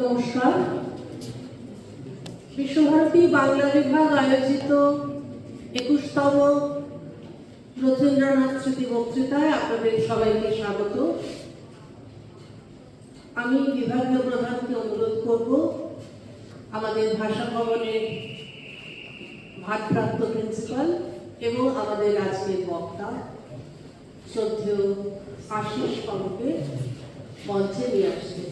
নমস্কার। বিশ্বভারতী বাংলা বিভাগ আয়োজিত 21তম রথীন্দ্রনাথ স্মৃতি বক্তৃতায় আপনাদের সবাইকে স্বাগত। আমি বিভাগীয় প্রধানকে অনুরোধ করব আমাদের ভাষা ভবনের ভারপ্রাপ্ত প্রিন্সিপাল এবং আমাদের আজকের বক্তা শ্রদ্ধেয় আশিস বাবুকে মঞ্চে নিয়ে আসতে।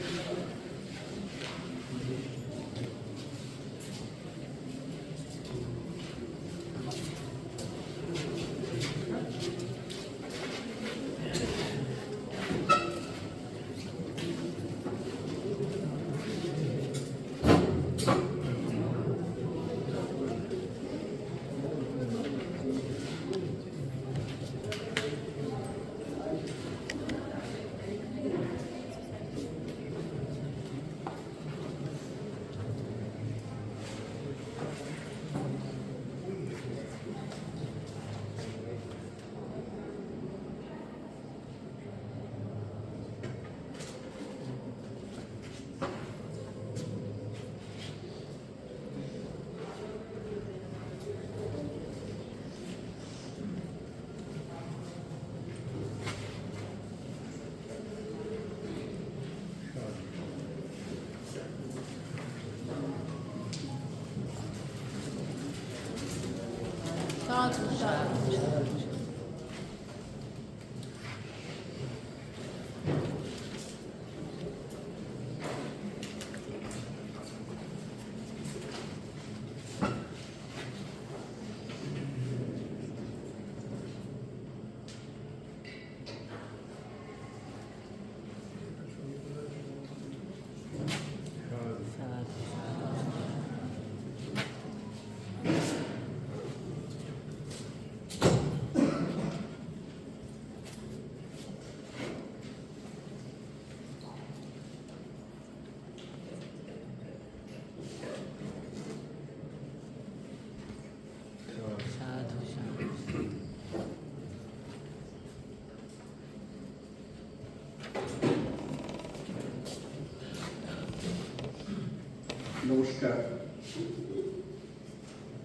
নমস্কার।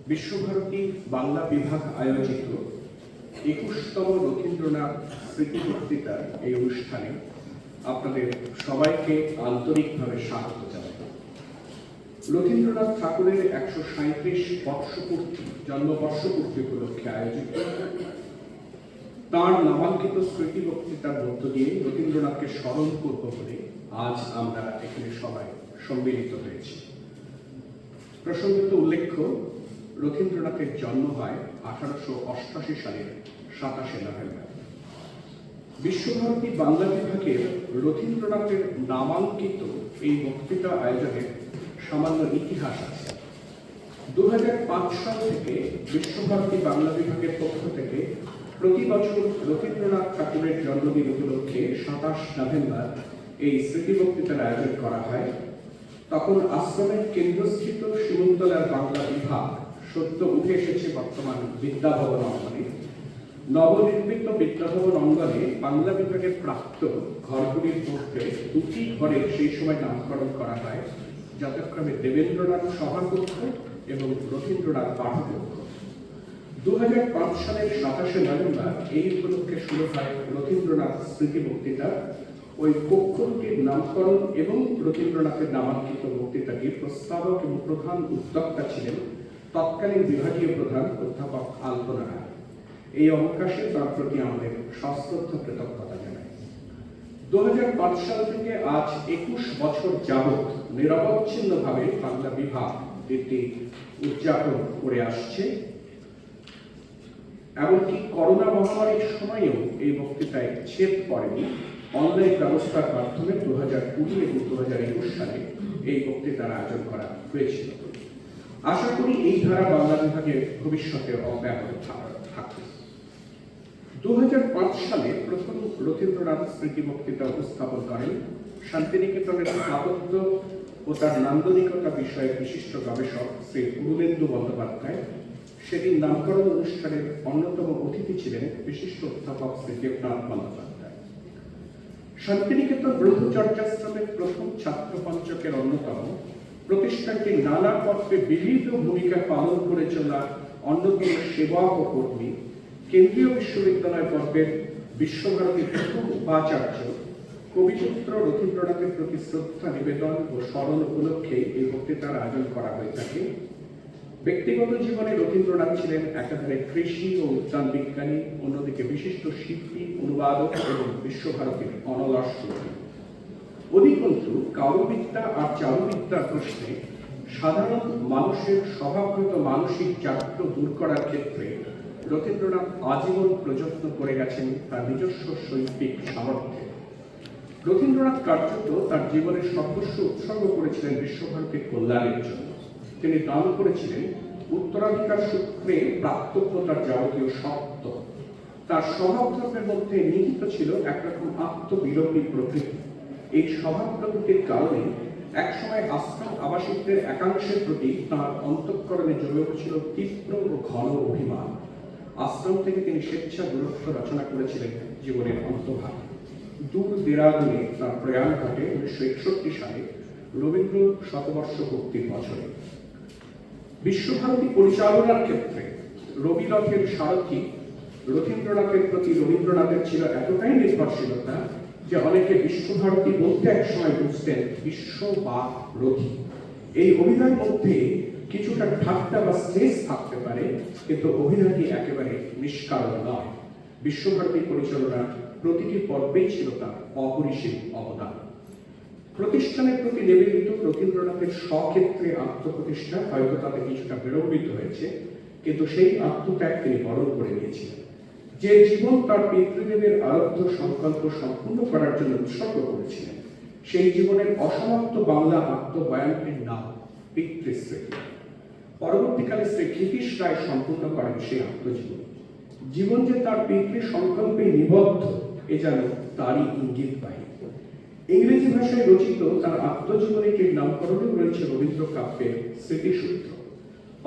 বিশ্বভারতী বাংলা বিভাগ আয়োজিত 21তম রথীন্দ্রনাথ স্মৃতি বক্তৃতার এই অনুষ্ঠানে আপনাদের সবাইকে আন্তরিকভাবে স্বাগত জানাই। রথীন্দ্রনাথ ঠাকুরের 137 বর্ষপূর্তি জন্মবর্ষপূর্তি উপলক্ষে আয়োজিত তার নামাঙ্কিত স্মৃতি বক্তৃতার মধ্য দিয়ে রবীন্দ্রনাথকে স্মরণ করব বলে আজ আমরা এখানে সবাই সম্মিলিত হয়েছি। প্রসঙ্গত উল্লেখ্য, রবীন্দ্রনাথের জন্ম হয় 1888 সালের 27 নভেম্বর। বিশ্বভারতী বাংলা বিভাগের রবীন্দ্রনাথের নামাঙ্কিত এই বক্তৃতা আয়োজনের সামান্য ইতিহাস আছে। 2005 সাল থেকে বিশ্বভারতী বাংলা বিভাগের পক্ষ থেকে প্রতি বছর রবীন্দ্রনাথ ঠাকুরের জন্মদিন উপলক্ষে 27 নভেম্বর এই স্মৃতি বক্তৃতার আয়োজন করা হয়। তখন আশ্রমের কেন্দ্রস্থিত শিমুলতলার বাংলা বিভাগ সদ্য উঠে এসেছে বর্তমান বিদ্যাভবন অঙ্গনে। নবনির্মিত বিদ্যাভবন অঙ্গনে বাংলা বিভাগের প্রাপ্ত ঘরগুলির মধ্যে দুটি ঘরের সেই সময় নামকরণ করা হয়, যথাক্রমে দেবেন্দ্রনাথ সভাকক্ষ এবং রবীন্দ্রনাথ পাঠকক্ষ। 2005 সালের 27 নভেম্বর এই উপলক্ষে শুরু হয় রবীন্দ্রনাথ স্মৃতি বক্তৃতা। ওই কক্ষ দুটির নামকরণ এবং রবীন্দ্রনাথের নামাঙ্কিত বক্তৃতাটির প্রস্তাবক এবং প্রধান উদ্যোক্তা ছিলেন তৎকালীন বিভাগীয় প্রধান অধ্যাপক আলপনা রায়। এই অবকাশে তার প্রতি আমাদের সশ্রদ্ধ কৃতজ্ঞতা জানাই। 2005 সাল থেকে আজ 21 বছর যাবৎ নিরবচ্ছিন্নভাবে বাংলা বিভাগ এটি উদযাপন করে আসছে। এমনকি করোনা মহামারীর সময়েও এই বক্তৃতায় ছেদ পড়েনি। অনলাইন ব্যবস্থার মাধ্যমে 2020 এবং 2021 সালে এই বক্তৃতার আয়োজন করা হয়েছিল। আশা করি এই ধারা বাংলা বিভাগের ভবিষ্যতে অব্যাহত থাকবে। 2005 সালে প্রথম রবীন্দ্রনাথ স্মৃতি বক্তৃতা উপস্থাপন করেন শান্তিনিকেতনের স্থাপত্য ও তার নান্দনিকতা বিষয়ে বিশিষ্ট গবেষক শ্রী পূর্ণেন্দু বন্দ্যোপাধ্যায়। সেদিন নামকরণ অনুষ্ঠানের অন্যতম অতিথি ছিলেন বিশিষ্ট অধ্যাপক শ্রী দেবনাথ বন্দ্যোপাধ্যায়। শান্তিনিকেতন ব্রহ্মচর্যাশ্রমের প্রথম ছাত্র পঞ্চকের অন্যতম, প্রতিষ্ঠানটি নানা পর্বে বিবিধ ভূমিকা পালন করে চলা অন্যতম সেবক ও কর্মী, কেন্দ্রীয় বিশ্ববিদ্যালয় পর্বের বিশ্বভারতীর প্রথম উপাচার্য, কবিপুত্র রবীন্দ্রনাথের প্রতি শ্রদ্ধা নিবেদন ও স্মরণ উপলক্ষে এই বক্তৃতার আয়োজন করা হয়ে থাকে। ব্যক্তিগত জীবনে রবীন্দ্রনাথ ছিলেন একাধারে কৃষি ও উদ্যান বিজ্ঞানী, অন্যদিকে বিশিষ্ট শিল্পী, অনুবাদক এবং বিশ্বভারতীর অনলস কর্মী। অধিকন্তু কাব্যবিদ্যা আর চারুবিদ্যার প্রশ্নে সাধারণ মানুষের স্বভাবগত মানসিক জাগ্রত দূর করার ক্ষেত্রে রবীন্দ্রনাথ আজীবন প্রযত্ন করে গেছেন তার নিজস্ব শৈল্পিক সামর্থ্যে। রবীন্দ্রনাথ কার্যত তার জীবনের সর্বস্ব উৎসর্গ করেছিলেন বিশ্বভারতীর কল্যাণের জন্য। তিনি দান করেছিলেন উত্তরাধিকার সূত্রে প্রাপ্তব্যতার যাবতীয় সত্য। তার স্বভাবধর্মের মধ্যে নিহিত ছিল একরকম আত্মবিলোপী প্রকৃতি। এই স্বভাব প্রকৃতির কারণে একসময় আশ্রম আবাসিকদের একাংশের প্রতি তাঁর অন্তঃকরণে জমে উঠেছিল তীব্র ও ঘন অভিমান। আশ্রম থেকে তিনি স্বেচ্ছা দূরত্ব রচনা করেছিলেন জীবনের অন্তভাগ। দূর দেরাদুনে তার প্রয়াণ ঘটে 1961 সালে রবীন্দ্র শতবর্ষ পূর্তির বছরে। বিশ্বভারতী পরিচালনার ক্ষেত্রে রবিরথের সারথি রবীন্দ্রনাথের প্রতি রবীন্দ্রনাথের ছিল এতটাই নির্ভরশীলতা যে অনেকে বিশ্বভারতী বলতে একসময় বুঝতেন বিশ্ব বা রথী। এই অভিনয়ের মধ্যে কিছুটা ঠাট্টা বা স্ট্রেস থাকতে পারে, কিন্তু অভিনয়টি একেবারে নিষ্কারণ নয়। বিশ্বভারতী পরিচালনার প্রতিটি পর্বেই ছিল তার অপরিসীম অবদান। প্রতিষ্ঠানের প্রতি নিবেদিত রবীন্দ্রনাথের স্বক্ষেত্রে আত্মপ্রতিষ্ঠা হয়তো তাতে কিছুটা বিলম্বিত হয়েছে, কিন্তু সেই আত্মত্যাগ তিনি বরণ করে নিয়েছিলেন। যে জীবন তার পিতৃদেবের আরাধ্য সংকল্প সম্পূর্ণ করার জন্য উৎসর্গ করেছিলেন, সেই জীবনের অসমাপ্ত বাংলা আত্মবয়ানটির নাম পিতৃস্মৃতি। পরবর্তীকালে শ্রী ক্ষিতীশ রায় সম্পূর্ণ করেন সেই আত্মজীবনী। জীবন যে তার পিতৃ সংকল্পে নিবদ্ধ এ যেন তারই ইঙ্গিত বাহী। ইংরেজি ভাষায় রচিত তার আত্মজীবনীটির নামকরণেও রয়েছে রবীন্দ্র কাব্যের স্মৃতিসূত্র।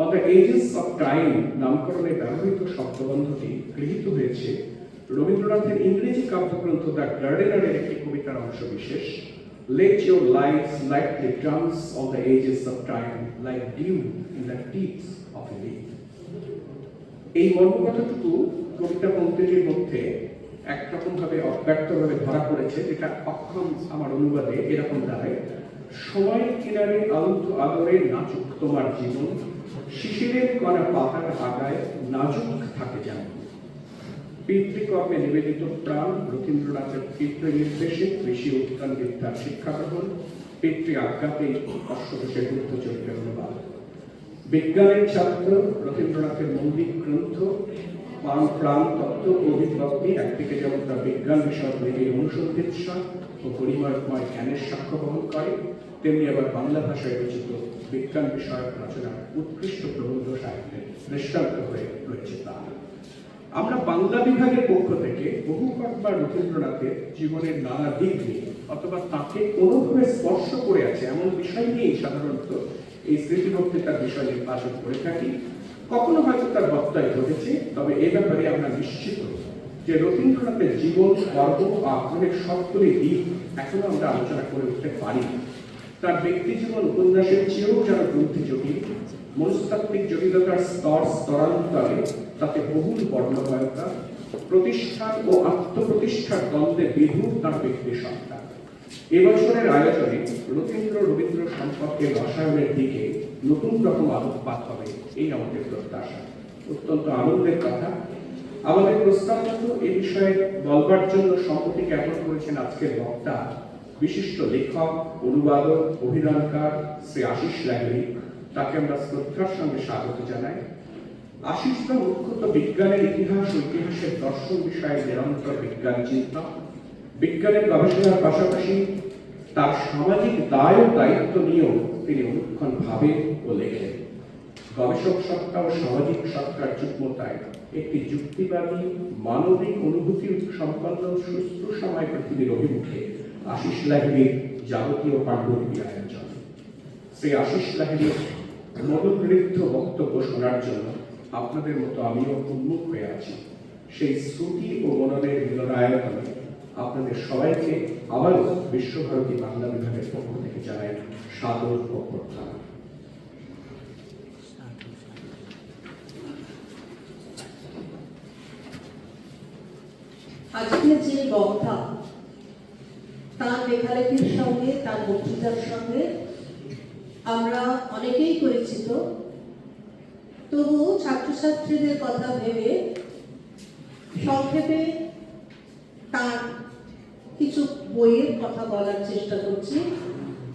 On the ages of time নামকরণে ব্যবহৃত শব্দবন্ধটি গৃহীত হয়েছে রবীন্দ্রনাথের ইংরেজি কাব্যগ্রন্থ দ্য গার্ডেনারের একটি কবিতার অংশ বিশেষ। Let your lives like the drums on the edges of time, like dew in the teeth of a leaf. এই মর্মকথাটুকু কবিতা পঙ্ক্তিটির মধ্যে একরকম ভাবে অব্যক্তভাবে ধরা পড়েছে, যেটা অক্ষম আমার অনুবাদে এরকম দাঁড়ায়: সময়ের কিনারে আলন্ত আদরে নাচুক তোমার জীবন, শিশিরের কণা পাতার আগায় নাজুক থাকে যেমন। পিতৃকর্মে নিবেদিত প্রাণ রথীন্দ্রনাথের পিতৃ নির্দেশে কৃষি উত্থান বিদ্যার শিক্ষা গ্রহণ, পিতৃ আজ্ঞাতেই অশ্বঘোষের বুদ্ধচরিত্রের অনুবাদ। বিজ্ঞানের ছাত্র রথীন্দ্রনাথের মৌলিক গ্রন্থ প্রাণ তত্ত্ব ও অভিব্যক্তি একদিকে যেমন তার বিজ্ঞান বিষয়ক নিজের অনুসন্ধিৎসা ও পরিময়ময় জ্ঞানের সাক্ষ্য বহন করে, তেমনি আবার বাংলা ভাষায় রচিত বিজ্ঞান বিষয়ক রচনার উৎকৃষ্ট প্রবন্ধ সাহিত্যের দৃষ্টান্ত হয়ে রয়েছে তা। আমরা বাংলা বিভাগের পক্ষ থেকে বহু কয়েকবার রথীন্দ্রনাথের জীবনের নানা দিক নিয়ে অথবা তাকে কোনোভাবে স্পর্শ করে আছে এমন বিষয় নিয়েই সাধারণত এই স্মৃতিবক্তৃতার বিষয় নির্বাচন করে থাকি। কখনো হয়তো তার বক্তব্য ঘটেছে, তবে এ ব্যাপারে আমরা নিশ্চিত যে রথীন্দ্রনাথের জীবন, কর্ম ও আগ্রহের সবগুলি দিক এখনো আমরা আলোচনা করে উঠতে পারি। তার ব্যক্তি জীবন উপন্যাসের চেয়েও যেন গ্রন্থিযোগী, মনস্তাত্ত্বিক জটিলতার স্তর স্তরান্তরে তাতে বহুল বর্ণময়তা, প্রতিষ্ঠান ও আত্মপ্রতিষ্ঠার দ্বন্দ্বে বিধুর তার ব্যক্তি সত্তা। এবছরের আয়োজনে রথীন্দ্র রবীন্দ্র সম্পর্কে রসায়নের দিকে নতুন রকম আলোকপাত হবে, এই আমাদের প্রত্যাশা। অত্যন্ত আনন্দের কথা, আমাদের প্রস্তাব মতো এ বিষয়ে বলবার জন্য সম্মতি জ্ঞাপন করেছেন আজকের বক্তা, বিশিষ্ট লেখক, অনুবাদক, অভিধানকার শ্রী আশিস লাহিড়ী। তাকে আমরা শ্রদ্ধার সঙ্গে স্বাগত জানাই। আশিসদা মুখ্যত বিজ্ঞানের ইতিহাস ও ইতিহাসের দর্শন বিষয়ে নিরন্তর বিজ্ঞান চিন্তা, বিজ্ঞানের গবেষণার পাশাপাশি তার সামাজিক দায় ও দায়িত্ব নিয়েও তিনি অনুক্ষণ ভাবেন ও লেখেন। গবেষক সত্তা ও সামাজিক সত্তার যুগ্মতায় একটি যুক্তিবাদী মানবিক অনুভূতি সম্পন্ন শুশ্রূষাময় পৃথিবীর অভিমুখে আশিস লাহিড়ীর যাবতীয় পাণ্ডুলিপি আয়োজন। শ্রী আশিস লাহিড়ীর মনোগৃহীত বক্তব্য শোনার জন্য আপনাদের মতো আমিও উন্মুখ হয়ে আছি। সেই শ্রুতি ও মননের মিলনায়তনে আপনাদের সবাইকে আবারও বিশ্বভারতী বাংলা বিভাগের পক্ষ থেকে জানাই সাদর অভ্যর্থনা। আজকে যে বক্তা, তার লেখালেখির সঙ্গে, তার বক্তৃতার সঙ্গে আমরা অনেকেই পরিচিত, তবু ছাত্রছাত্রীদের কথা ভেবে সংক্ষেপে তার কিছু বইয়ের কথা বলার চেষ্টা করছি।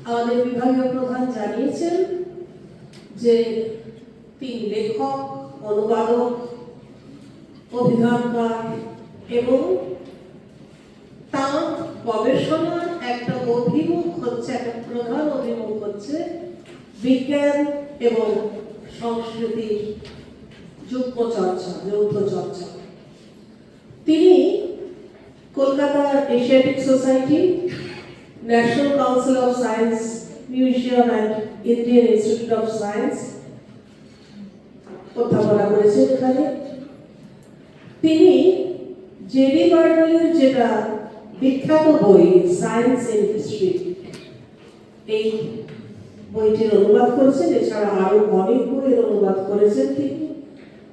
আমাদের বিভাগীয় প্রধান জানিয়েছেন যে তিনি লেখক, অনুবাদক, অভিধানকার এবং তার গবেষণার একটা অভিমুখ হচ্ছে, একটা প্রধান অভিমুখ হচ্ছে বিজ্ঞান এবং সংস্কৃতির যুগ্ম চর্চা, যৌথ চর্চা। তিনি কলকাতার Asiatic society, national council of science museum and Indian institute of science অধ্যাপনা করেছেন এখানে। তিনি জেডি বার্নালের যেটা বিখ্যাত বই সায়েন্স ইন হিস্ট্রি, এই বইটির অনুবাদ করেছেন। এছাড়া আরো অনেক বইয়ের অনুবাদ করেছেন তিনি।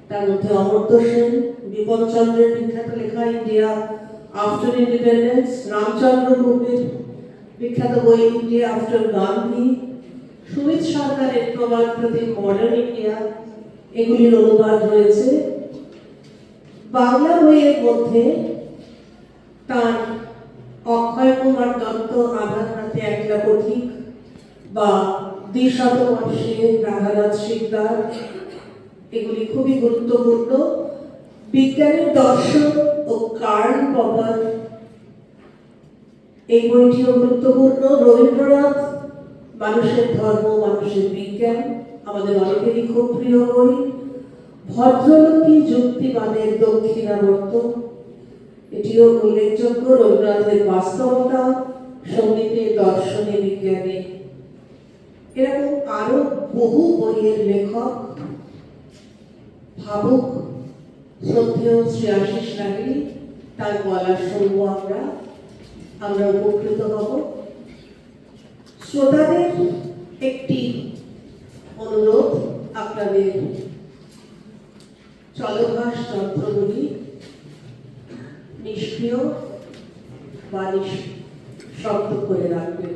তার মধ্যে অমর্ত্য সেন, বিপন চন্দ্রের বিখ্যাত লেখা ইন্ডিয়া আফটার ইন্ডিপেন্ডেন্স, রামচন্দ্র গুপ্তের বিখ্যাত বই ইন্ডিয়া আফটার গান্ধী, সুমিত সরকারের প্রবাদ প্রতীক মডার্ন ইন্ডিয়া, এগুলির অনুবাদ রয়েছে। বাংলা বইয়ের মধ্যে তার অক্ষয় কুমার দত্ত আধার হাতে একলা পথিক বা দ্বিশতবর্ষে রাধানাথ শিকদার, এগুলি খুবই গুরুত্বপূর্ণ। বিজ্ঞানের দর্শন ও কার্ল পপার, এই বইটিও গুরুত্বপূর্ণ। রবীন্দ্রনাথ, মানুষের ধর্ম, মানুষের বিজ্ঞান, আমাদের অনেকেরই খুব প্রিয় বই। ভদ্রলোকী যুক্তিবাদের দক্ষিণাবর্ত, এটিও উল্লেখযোগ্য। রবীন্দ্রনাথের বাস্তবতা, সঙ্গীতে, দর্শনে, বিজ্ঞানে, এরকম আরো বহু বইয়ের লেখক, ভাবুক শ্রদ্ধেয় শ্রী আশিস লাহিড়ী, তার বলা শুনবো আমরা উপকৃত হব। শ্রোতাদের একটি অনুরোধ, আপনাদের চলভাস যন্ত্রগুলি নিষ্ক্রিয় বা নিঃশব্দ করে রাখবেন।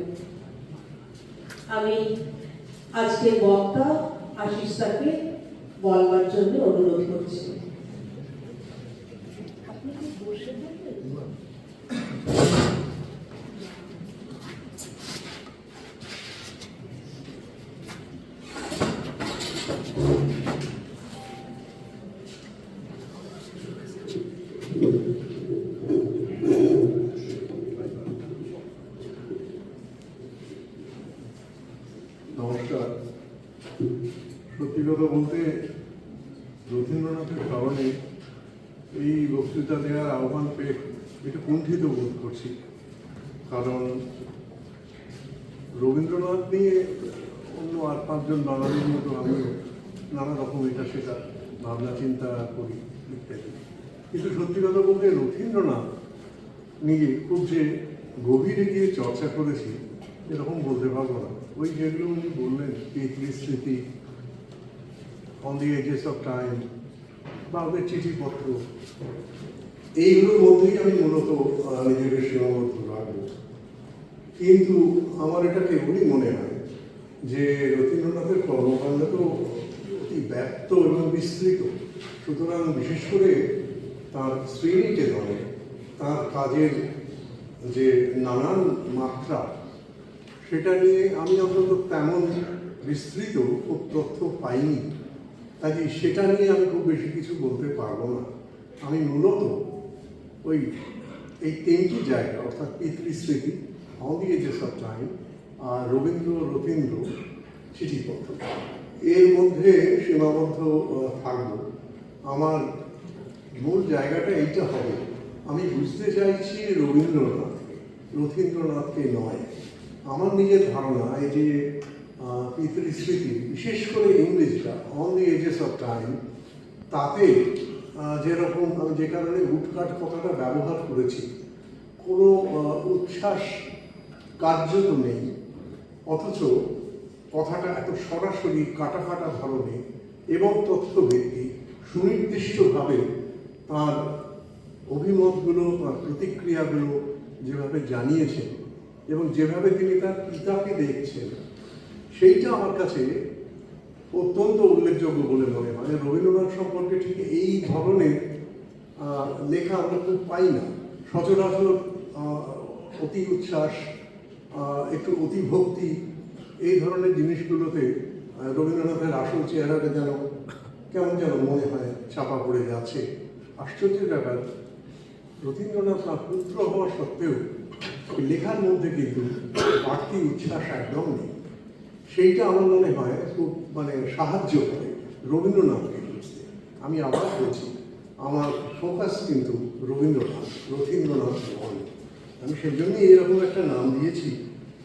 আমি আজকের বক্তা আশিস দাকে বলবার জন্য অনুরোধ করছি। বক্তৃতা দেওয়ার আহ্বান পেয়ে একটু কুণ্ঠিত বোধ করছি, কারণ রবীন্দ্রনাথ নিয়ে অন্য আর পাঁচজন বাঙালির মতো আমি নানা রকম এটা সেটা ভাবনা চিন্তা করি ইত্যাদি। কিন্তু সত্যি কথা বলতে রথীন্দ্রনাথ নিয়ে খুব যে গভীরে গিয়ে চর্চা করেছি এরকম বলতে পারবো না। ওই যেগুলো উনি বললেন, স্মৃতি, on the ages of time বা ওদের চিঠিপত্র, এইগুলোর মধ্যেই আমি মূলত নিজেকে সীমাবদ্ধ রাখবো। কিন্তু আমার এটা কেবলই মনে হয় যে রথীন্দ্রনাথের কর্মকাণ্ড তো অতি ব্যাপ্ত এবং বিস্তৃত, সুতরাং বিশেষ করে তার শ্রেণীতে নয়, তার কাজের যে নানান মাত্রা সেটা নিয়ে আমি অন্তত তেমন বিস্তৃত খুব তথ্য পাইনি, কাজে সেটা নিয়ে আমি খুব বেশি কিছু বলতে পারবো না। আমি মূলত ওই এই তিনটি জায়গা অর্থাৎ পিতৃস্মৃতি, on the ages of time আর রথীন্দ্র চিঠিপত্র, এর মধ্যে সীমাবদ্ধ থাকবো। আমার মূল জায়গাটা এইটা হবে, আমি বুঝতে চাইছি রথীন্দ্রনাথকে নয়। আমার নিজের ধারণা এই যে পিতৃস্মৃতি, বিশেষ করে ইংরেজিটা on the ages of time, তাতে যেরকম আমি যে কারণে উটকাট কথাটা ব্যবহার করেছি, কোনো উচ্ছ্বাস কার্যত নেই, অথচ কথাটা এত সরাসরি কাটা কাটা ধরনে এবং তথ্যভিত্তিক সুনির্দিষ্টভাবে তার অভিমতগুলো, তার প্রতিক্রিয়াগুলো যেভাবে জানিয়েছেন এবং যেভাবে তিনি তার পিতাকে দেখছেন, সেইটা আমার কাছে অত্যন্ত উল্লেখযোগ্য বলে মনে হয়। রবীন্দ্রনাথ সম্পর্কে ঠিক এই ধরনের লেখা আমরা খুব পাই না। সচরাচর অতি উচ্ছ্বাস, একটু অতিভক্তি, এই ধরনের জিনিসগুলোতে রবীন্দ্রনাথের আসল চেহারাটা কেমন যেন মনে হয় ছাপা পড়ে যাচ্ছে। আশ্চর্যের ব্যাপার, রথীন্দ্রনাথ তার পুত্র হওয়া সত্ত্বেও লেখার মধ্যে কিন্তু বাড়তি উচ্ছ্বাস একদম নেই। সেইটা আমার মনে হয় খুব সাহায্য করে রবীন্দ্রনাথকে বুঝতে। আমি আবার বলছি, আমার ফোকাস কিন্তু রথীন্দ্রনাথ নয়। আমি সেই জন্যই এরকম একটা নাম দিয়েছি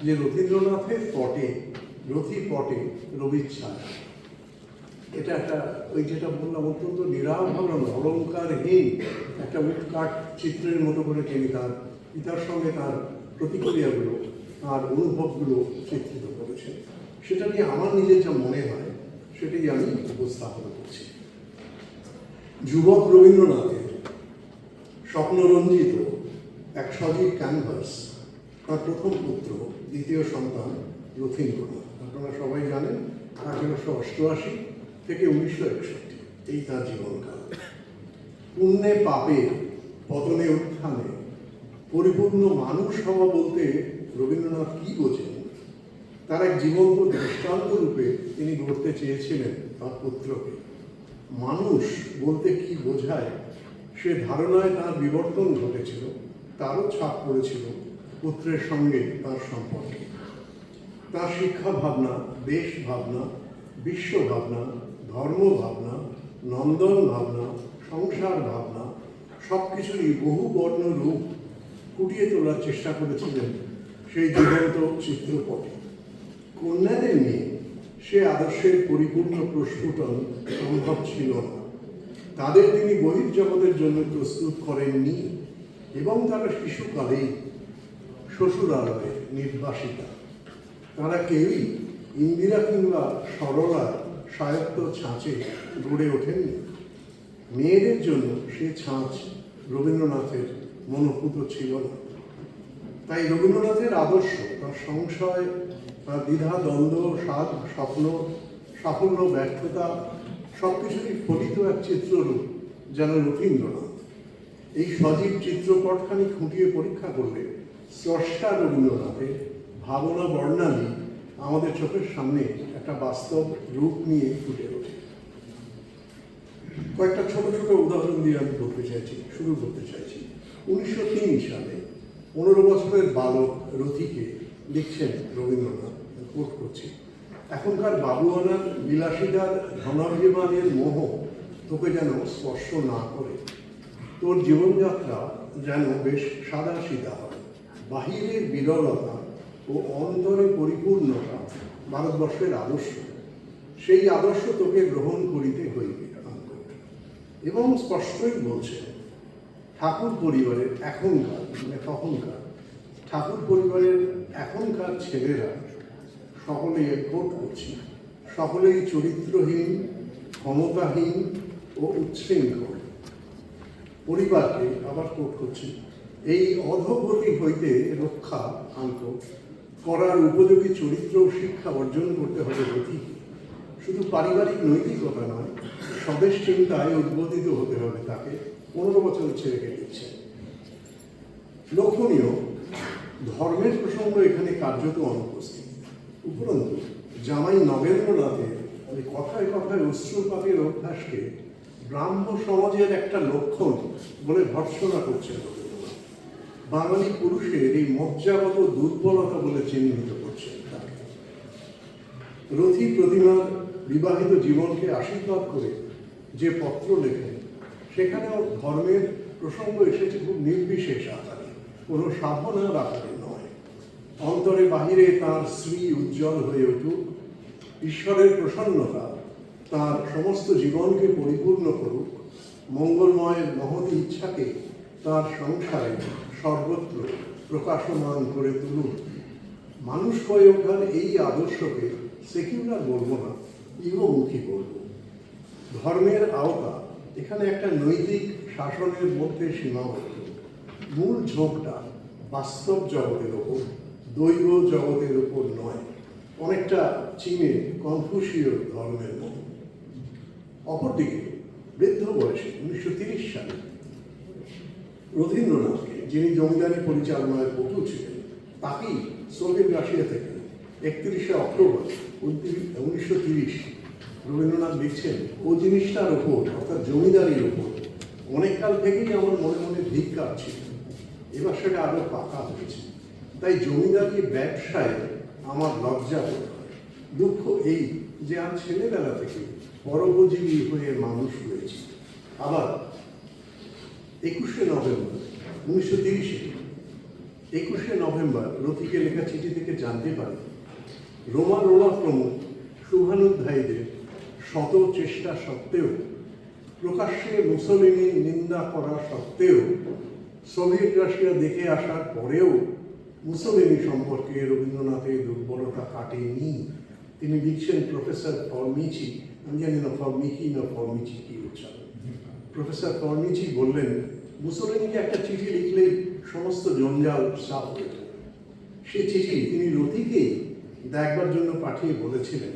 যে রথীন্দ্রনাথের পটে, রথী পটে রবির ছায়া। এটা একটা ওই যেটা বললাম অত্যন্ত নিরাভরণ অলঙ্কারহীন একটা উৎকাট চিত্রের মতো করে তিনি তার পিতার সঙ্গে তার প্রতিক্রিয়াগুলো, তার অনুভবগুলো চিত্রিত করেছেন। সেটা নিয়ে আমার নিজের যা মনে হয় সেটাই আমি উপস্থাপন করছি। যুবক রবীন্দ্রনাথের স্বপ্নরঞ্জিত এক সজীব ক্যানভাস তার প্রথম পুত্র, দ্বিতীয় সন্তান রথীন্দ্রনাথ। আপনারা সবাই জানেন 1888 থেকে 1961 এই তার জীবনকাল। পুণ্যে পাপে, পতনে উত্থানে পরিপূর্ণ মানুষ হওয়া বলতে রবীন্দ্রনাথ কি বোঝেন, তার এক জীবন্ত দৃষ্টান্ত রূপে তিনি গড়তে চেয়েছিলেন তার পুত্রকে। মানুষ বলতে কি বোঝায় সে ধারণায় তার বিবর্তন ঘটেছিল, তারও ছাপ পড়েছিল পুত্রের সঙ্গে তার সম্পর্কে। তার শিক্ষা ভাবনা, দেশ ভাবনা, বিশ্ব ভাবনা, ধর্ম ভাবনা, নন্দন ভাবনা, সংসার ভাবনা সব কিছুরই বহু বর্ণ রূপ ফুটিয়ে তোলার চেষ্টা করেছিলেন সেই জীবন্ত চিত্রপটে। কন্যাদের নিয়ে সে আদর্শের পরিপূর্ণ প্রস্ফুটন সম্ভব ছিল না। তাদের তিনি বহির্জগতের জন্য প্রস্তুত করেননি এবং তারা শিশুকালেই শ্বশুরালয়ে নির্বাসিতা। তারা কেউই ইন্দিরা কিংবা সরলার স্বায়ত্ত ছাঁচে গড়ে ওঠেননি। মেয়েদের জন্য সে ছাঁচ রবীন্দ্রনাথের মনোভূত ছিল না। তাই রবীন্দ্রনাথের আদর্শ, তার সংশয়, তার দ্বিধা দ্বন্দ্ব, স্বাদ, স্বপ্ন, সাফল্য, ব্যর্থতা সব কিছুরই ফলিত এক চিত্ররূপ যেন রথীন্দ্রনাথ। এই সজীব চিত্রপটখানি খুঁটিয়ে পরীক্ষা করলে স্রষ্টা রবীন্দ্রনাথের ভাবনা বর্ণালী আমাদের চোখের সামনে একটা বাস্তব রূপ নিয়ে ফুটে ওঠে। কয়েকটা ছোট ছোট উদাহরণ দিয়ে আমি শুরু করতে চাইছি। 1903 সালে 15 বছরের বালক রথীকে লিখছেন রবীন্দ্রনাথ, কোট করছি, এখনকার বাবুয়ানার বিলাসিতার ধনাভিমানের মোহ তোকে যেন স্পর্শ না করে। তোর জীবনযাত্রা যেন বেশ সাদা সিধা হয়, বাহিরের বিরলতা ও অন্তরে পরিপূর্ণতা ভারতবর্ষের আদর্শ, সেই আদর্শ তোকে গ্রহণ করিতে হইবে। এবং স্পষ্টই বলছে ঠাকুর পরিবারের এখনকার, মানে তখনকার ঠাকুর পরিবারের এখনকার ছেলেরা সকলেই কোট করছে, সকলেই চরিত্রহীন, ক্ষমতাহীন ও উচ্ছৃঙ্খল। পরিবারকে আবার কোট করছে, এই অধোগতি হইতে রক্ষা করার উপযোগী চরিত্র ও শিক্ষা অর্জন করতে হবে রথী। শুধু পারিবারিক নৈতিকতা নয়, স্বদেশ চিন্তায় উদ্বোধিত হতে হবে তাকে। 15 বছর ছেড়ে দিচ্ছে। লক্ষণীয়, ধর্মের প্রসঙ্গ এখানে কার্যত অনুপস্থিত। উপরন্তু জামাই নগেন্দ্রনাথের কথায় কথায় অশ্রুপাতের অভ্যাসকে ব্রাহ্ম সমাজের একটা লক্ষণ বলে ভর্ৎসনা করছেন। বাঙালি পুরুষের এই মজ্জাগত দুর্বলতা বলে চিহ্নিত করছেন তাকে। রথী প্রতিমার বিবাহিত জীবনকে আশীর্বাদ করে যে পত্র লেখেন, সেখানেও ধর্মের প্রসঙ্গ এসেছে খুব নির্বিশেষ আকারে, কোনো সাধনার আকারে নয়। অন্তরে বাহিরে তার শ্রী উজ্জ্বল হয়ে উঠুক, ঈশ্বরের প্রসন্নতা তার সমস্ত জীবনকে পরিপূর্ণ করুক, মঙ্গলময় মহৎ ইচ্ছাকে তার সংসারে সর্বত্র প্রকাশমান করে তুলুন। মানুষ হয়ে ওঠার এই আদর্শকে সেকুলার বলবো না, ইহমুখী বলবো। ধর্মের আওতা এখানে একটা নৈতিক শাসনের মধ্যে সীমাবদ্ধ। মূল ঝোঁকটা বাস্তব জগতের ওপর, দৈব জগতের উপর নয়, অনেকটা চীনের কনফুসীয় ধর্মের মতো। অপরদিকে বৃদ্ধ বয়সে 1930 সালে রথীন্দ্রনাথকে, যিনি জমিদারি পরিচালনায় পটু ছিলেন, তাকেই সোভিয়েত রাশিয়া থেকে 31শে অক্টোবর 1930 রবীন্দ্রনাথ লিখছেন, ও জিনিসটার ওপর অর্থাৎ জমিদারির ওপর অনেককাল থেকেই আমার মনে মনে ধিক্কার ছিল, এবার সেটা আরো পাকা হয়েছে। তাই জমিদারি ব্যবসায় আমার লজ্জা বোধ হয়। দুঃখ এই যে আর ছেলেবেলা থেকে পরোপজীবী হয়ে মানুষ হয়েছি। আবার 21শে নভেম্বর 1930 21শে নভেম্বর রথীকে লেখা চিঠি থেকে জানতে পারি, রোমা রোলা প্রমুখ শুভানুধ্যায়ীদের শত চেষ্টা সত্ত্বেও, প্রকাশ্যে মুসলিনী নিন্দা করা সত্ত্বেও, সোভিয়েত রাশিয়া দেখে আসার পরেও মুসলিনী সম্পর্কে রবীন্দ্রনাথের দুর্বলতা কাটেনি। তিনি লিখছেন, প্রফেসর ফর্মিচি, আমি জানি না ফর্মিকি না ফর্মিচি কি উচ্চারণ, প্রফেসর ফর্মিচি বললেন, মুসলিনীকে একটা চিঠি লিখলেই সমস্ত জঞ্জাল সাফ হয়ে যাবে। সেই চিঠি তিনি রথীকেই দেখবার জন্য পাঠিয়ে বলেছিলেন,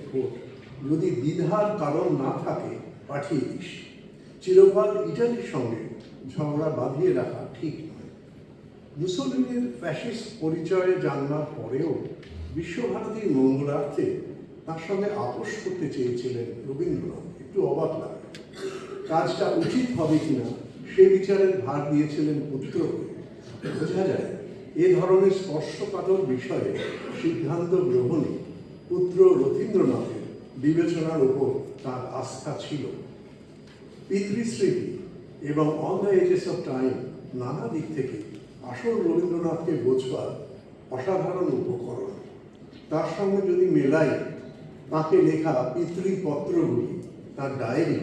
যদি দ্বিধার কারণ না থাকে পাঠিয়ে দিস, চিরকাল ইটালির সঙ্গে ঝগড়া বাঁধিয়ে রাখা ঠিক নয়। মুসলিনের ফ্যাসিস্ট পরিচয়ে জানবার পরেও বিশ্বভারতীর মঙ্গলার্থে তার সঙ্গে আপোষ করতে চেয়েছিলেন রবীন্দ্রনাথ। একটু অবাক লাগে, কাজটা উচিত হবে কিনা সে বিচারের ভার দিয়েছিলেন পুত্র। বোঝা যায় এ ধরনের স্পর্শকাতর বিষয়ে সিদ্ধান্ত গ্রহণে পুত্র রথীন্দ্রনাথের বিবেচনার উপর তার আস্থা ছিল। পিতৃস্মৃতি এবং on the ages of time নানা দিক থেকে আসল রবীন্দ্রনাথকে বোঝবার অসাধারণ উপকরণ। তার সঙ্গে যদি মেলাই তাকে লেখা পিতৃপত্রগুলি, তার ডায়েরি,